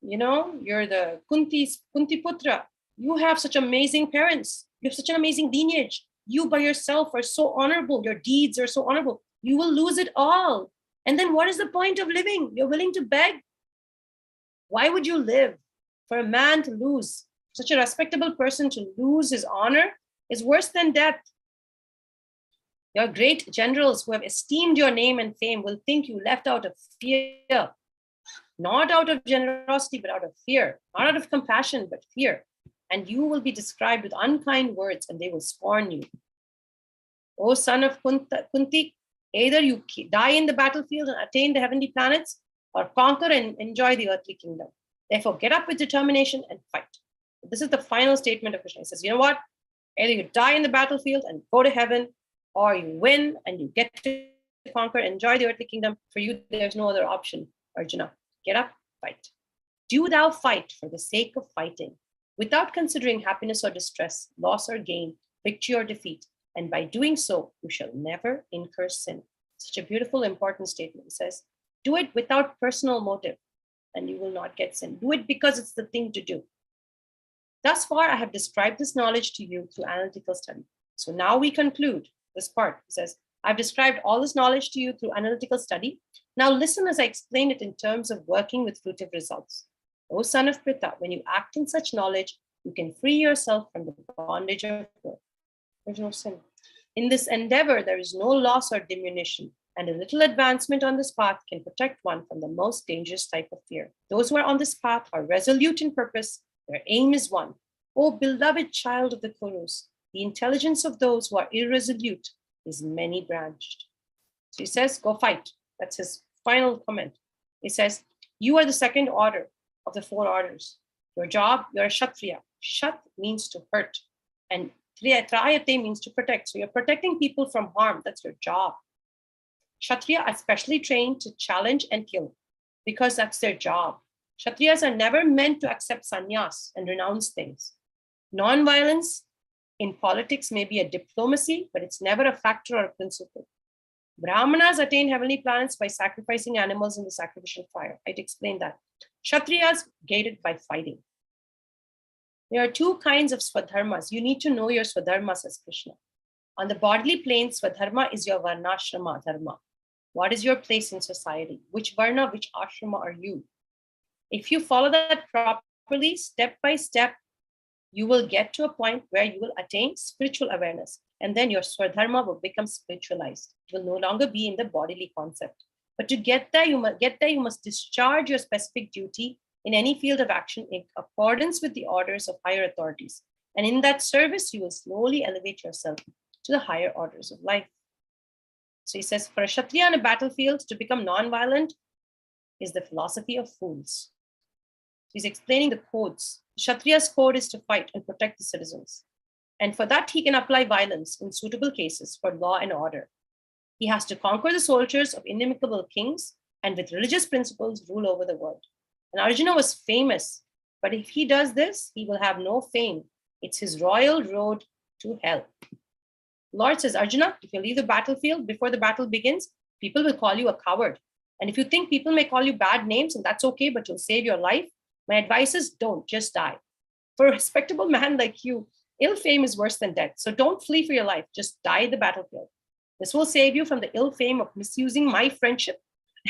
you know, you're the Kunti Putra. You have such amazing parents. You have such an amazing lineage. You by yourself are so honorable. Your deeds are so honorable. You will lose it all. And then what is the point of living? You're willing to beg. Why would you live? For a man to lose, such a respectable person to lose his honor is worse than death. Your great generals who have esteemed your name and fame will think you left out of fear, not out of generosity, but out of fear, not out of compassion, but fear. And you will be described with unkind words and they will scorn you. O son of Kunti, either you die in the battlefield and attain the heavenly planets or conquer and enjoy the earthly kingdom. Therefore, get up with determination and fight. This is the final statement of Krishna. He says, you know what? Either you die in the battlefield and go to heaven, or you win and you get to conquer, enjoy the earthly kingdom. For you, there's no other option, Arjuna. Get up, fight. Do thou fight for the sake of fighting, without considering happiness or distress, loss or gain, victory or defeat. And by doing so, you shall never incur sin. Such a beautiful, important statement. It says, do it without personal motive, and you will not get sin. Do it because it's the thing to do. Thus far, I have described this knowledge to you through analytical study. So now we conclude this part. It says, I've described all this knowledge to you through analytical study. Now listen as I explain it in terms of working with fruitive results. O son of Pritha, when you act in such knowledge, you can free yourself from the bondage of birth. There's no sin. In this endeavor, there is no loss or diminution, and a little advancement on this path can protect one from the most dangerous type of fear. Those who are on this path are resolute in purpose. Their aim is one. O beloved child of the Kurus, the intelligence of those who are irresolute is many-branched. So he says, go fight. That's his final comment. He says, you are the second order of the 4 orders. Your job, you're a Kshatriya. Shat means to hurt. And Trayate means to protect. So you're protecting people from harm. That's your job. Kshatriya are specially trained to challenge and kill because that's their job. Kshatriyas are never meant to accept sannyas and renounce things. Non-violence in politics may be a diplomacy, but it's never a factor or a principle. Brahmanas attain heavenly planets by sacrificing animals in the sacrificial fire. I'd explain that. Kshatriyas get it by fighting. There are 2 kinds of swadharmas. You need to know your swadharma, says Krishna. On the bodily plane, swadharma is your varnashrama dharma. What is your place in society? Which varna, which ashrama are you? If you follow that properly, step by step, you will get to a point where you will attain spiritual awareness. And then your Swadharma will become spiritualized. It will no longer be in the bodily concept. But to get there, you must discharge your specific duty in any field of action in accordance with the orders of higher authorities. And in that service, you will slowly elevate yourself to the higher orders of life. So he says, for a Kshatriya on a battlefield, to become non-violent is the philosophy of fools. He's explaining the codes. Kshatriya's code is to fight and protect the citizens. And for that, he can apply violence in suitable cases for law and order. He has to conquer the soldiers of inimicable kings and with religious principles rule over the world. And Arjuna was famous, but if he does this, he will have no fame. It's his royal road to hell. Lord says, Arjuna, if you leave the battlefield before the battle begins, people will call you a coward. And if you think people may call you bad names, and that's okay, but you'll save your life, my advice is don't, just die. For a respectable man like you, ill fame is worse than death. So don't flee for your life, just die in the battlefield. This will save you from the ill fame of misusing my friendship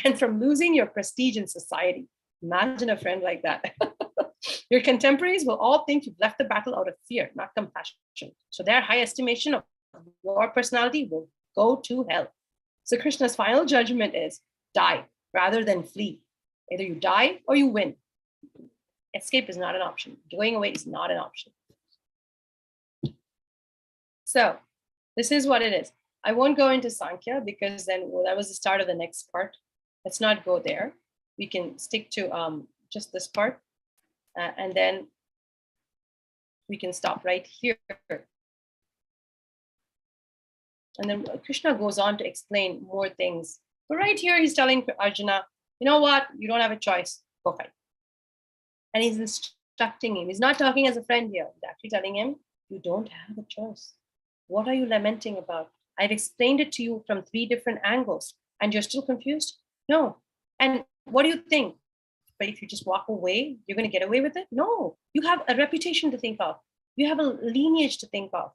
and from losing your prestige in society. Imagine a friend like that. Your contemporaries will all think you've left the battle out of fear, not compassion. So their high estimation of your personality will go to hell. So Krishna's final judgment is die rather than flee. Either you die or you win. Escape is not an option. Going away is not an option. So this is what it is. I won't go into Sankhya because then that was the start of the next part. Let's not go there. We can stick to just this part. And then we can stop right here. And then Krishna goes on to explain more things. But right here, he's telling Arjuna, you know what? You don't have a choice. Go fight. And he's instructing him. He's not talking as a friend here. He's actually telling him, you don't have a choice. What are you lamenting about? I've explained it to you from 3 different angles and you're still confused? No. And what do you think? But if you just walk away, you're going to get away with it? No. You have a reputation to think of. You have a lineage to think of.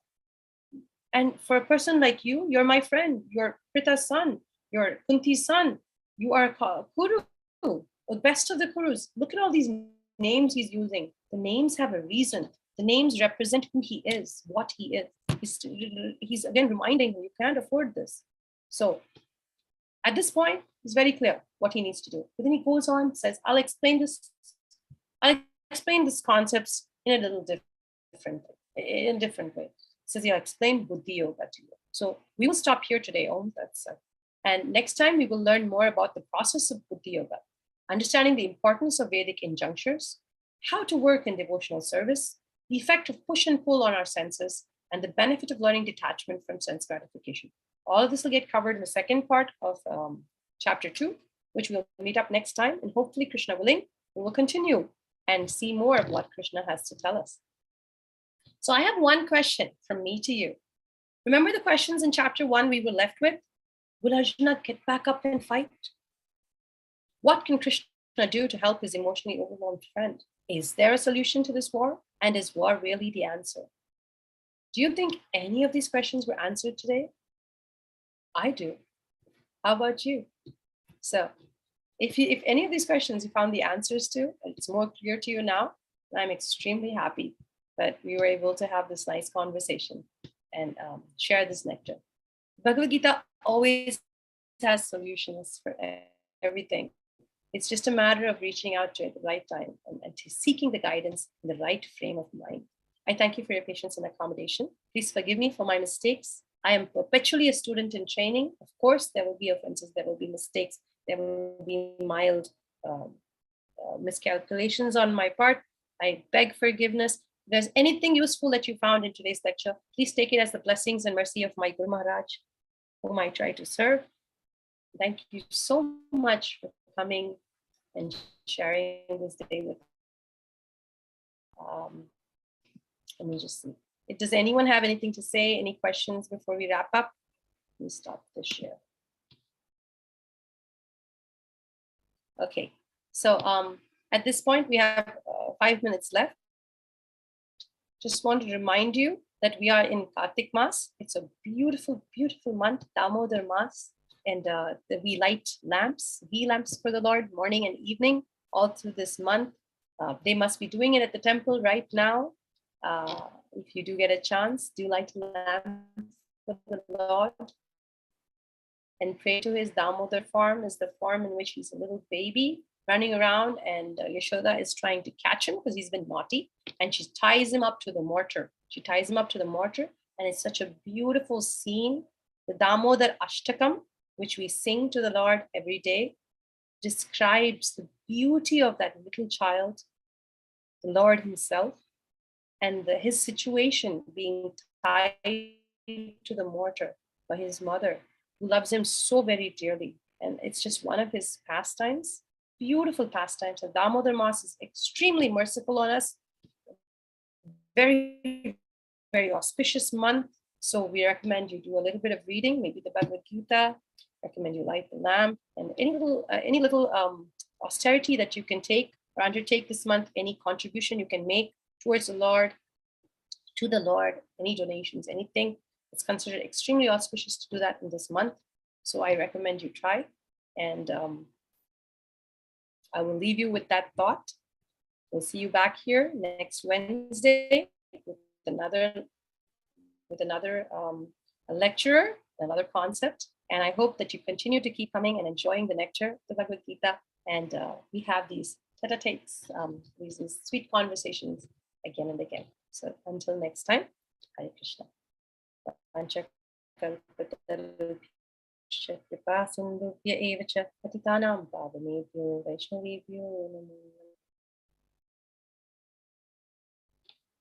And for a person like you, you're my friend. You're Pritha's son. You're Kunti's son. You are a Kuru, the best of the Kurus. Look at all these names he's using. The names have a reason. The names represent who he is, what he is. He's again reminding you, you can't afford this. So at this point, it's very clear what he needs to do. But then he goes on, says, I'll explain these concepts in a little different way. He says, I'll explain Buddhi Yoga to you. So we will stop here today. And next time we will learn more about the process of Buddhi Yoga, understanding the importance of Vedic injunctures, how to work in devotional service, the effect of push and pull on our senses, and the benefit of learning detachment from sense gratification. All of this will get covered in the second part of chapter 2, which we'll meet up next time. And hopefully, Krishna willing, we will continue and see more of what Krishna has to tell us. So I have one question from me to you. Remember the questions in chapter 1 we were left with? Will Arjuna get back up and fight? What can Krishna do to help his emotionally overwhelmed friend? Is there a solution to this war? And is war really the answer? Do you think any of these questions were answered today? I do. How about you? So if any of these questions you found the answers to, and it's more clear to you now, I'm extremely happy that we were able to have this nice conversation and share this nectar. Bhagavad-Gita always has solutions for everything. It's just a matter of reaching out to it at the right time and to seeking the guidance in the right frame of mind. I thank you for your patience and accommodation. Please forgive me for my mistakes. I am perpetually a student in training. Of course, there will be offenses, there will be mistakes, there will be mild miscalculations on my part. I beg forgiveness. If there's anything useful that you found in today's lecture, please take it as the blessings and mercy of my Guru Maharaj, whom I try to serve. Thank you so much for coming and sharing this day with let me just see. Does anyone have anything to say? Any questions before we wrap up? Let me stop the share. Okay, so at this point we have 5 minutes left. Just want to remind you that we are in Kartik Mas. It's a beautiful, beautiful month, Damodar Mas. And we light lamps, lamps for the Lord, morning and evening, all through this month. They must be doing it at the temple right now. If you do get a chance, do light lamps for the Lord and pray to his Damodar form, is the form in which he's a little baby running around, and Yashoda is trying to catch him because he's been naughty, and she ties him up to the mortar. She ties him up to the mortar, and it's such a beautiful scene. The Damodar Ashtakam, which we sing to the Lord every day, describes the beauty of that little child, the Lord himself, and his situation being tied to the mortar by his mother, who loves him so very dearly. And it's just one of his pastimes, beautiful pastimes. And Damodar Mas is extremely merciful on us. Very, very auspicious month. So we recommend you do a little bit of reading, maybe the Bhagavad-Gita, recommend you light the lamp, and any little austerity that you can take or undertake this month, any contribution you can make towards the Lord, to the Lord, any donations, anything. It's considered extremely auspicious to do that in this month. So I recommend you try. And I will leave you with that thought. We'll see you back here next Wednesday with another lecturer, another concept. And I hope that you continue to keep coming and enjoying the nectar of the Bhagavad Gita. And we have these tete-a-tetes, these sweet conversations again and again. So until next time, Hare Krishna. Kripa sindhubhya eva cha patitanam pavanebhyo vaishnavebhyo namo